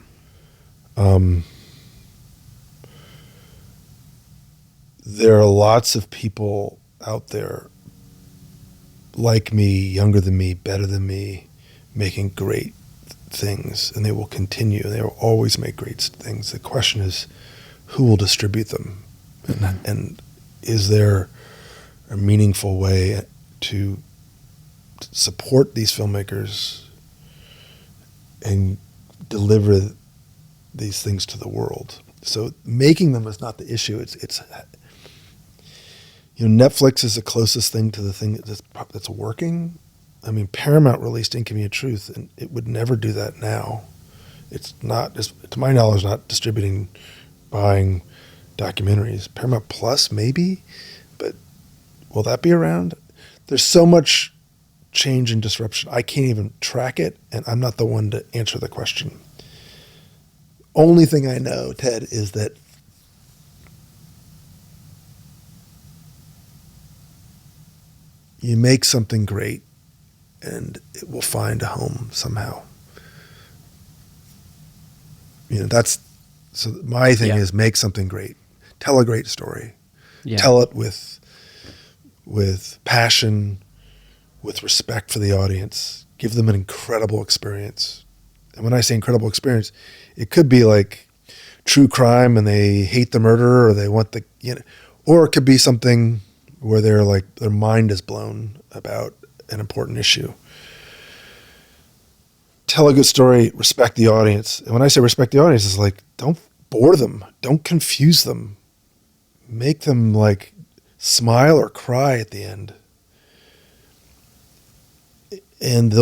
There are lots of people out there like me, younger than me, better than me, making great things, and they will continue. They will always make great things. The question is, who will distribute them? Mm-hmm. And is there a meaningful way to support these filmmakers and deliver these things to the world? So making them is not the issue. It's Netflix is the closest thing to the thing that's working. I mean, Paramount released Inconvenient Truth, and it would never do that now. It's not, to my knowledge, not distributing, buying documentaries. Paramount Plus, maybe, but will that be around? There's so much change and disruption. I can't even track it, and I'm not the one to answer the question. Only thing I know, Ted, is that you make something great and it will find a home somehow. So my thing is make something great. Tell a great story. Yeah. Tell it with passion, with respect for the audience. Give them an incredible experience. And when I say incredible experience, it could be like true crime and they hate the murderer, or they want or it could be something where they're like, their mind is blown about an important issue. Tell a good story, respect the audience. And when I say respect the audience, it's like, don't bore them. Don't confuse them. Make them like smile or cry at the end. And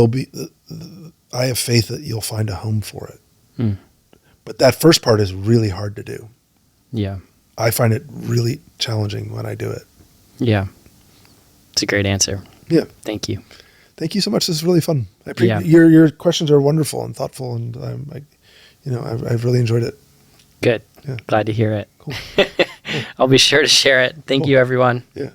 I have faith that you'll find a home for it. Hmm. But that first part is really hard to do. Yeah. I find it really challenging when I do it. Yeah. It's a great answer. Yeah. Thank you. Thank you so much. This is really fun. I appreciate your questions are wonderful and thoughtful, and I've really enjoyed it. Good. Yeah. Glad to hear it. Cool. I'll be sure to share it. Thank you, everyone. Yeah.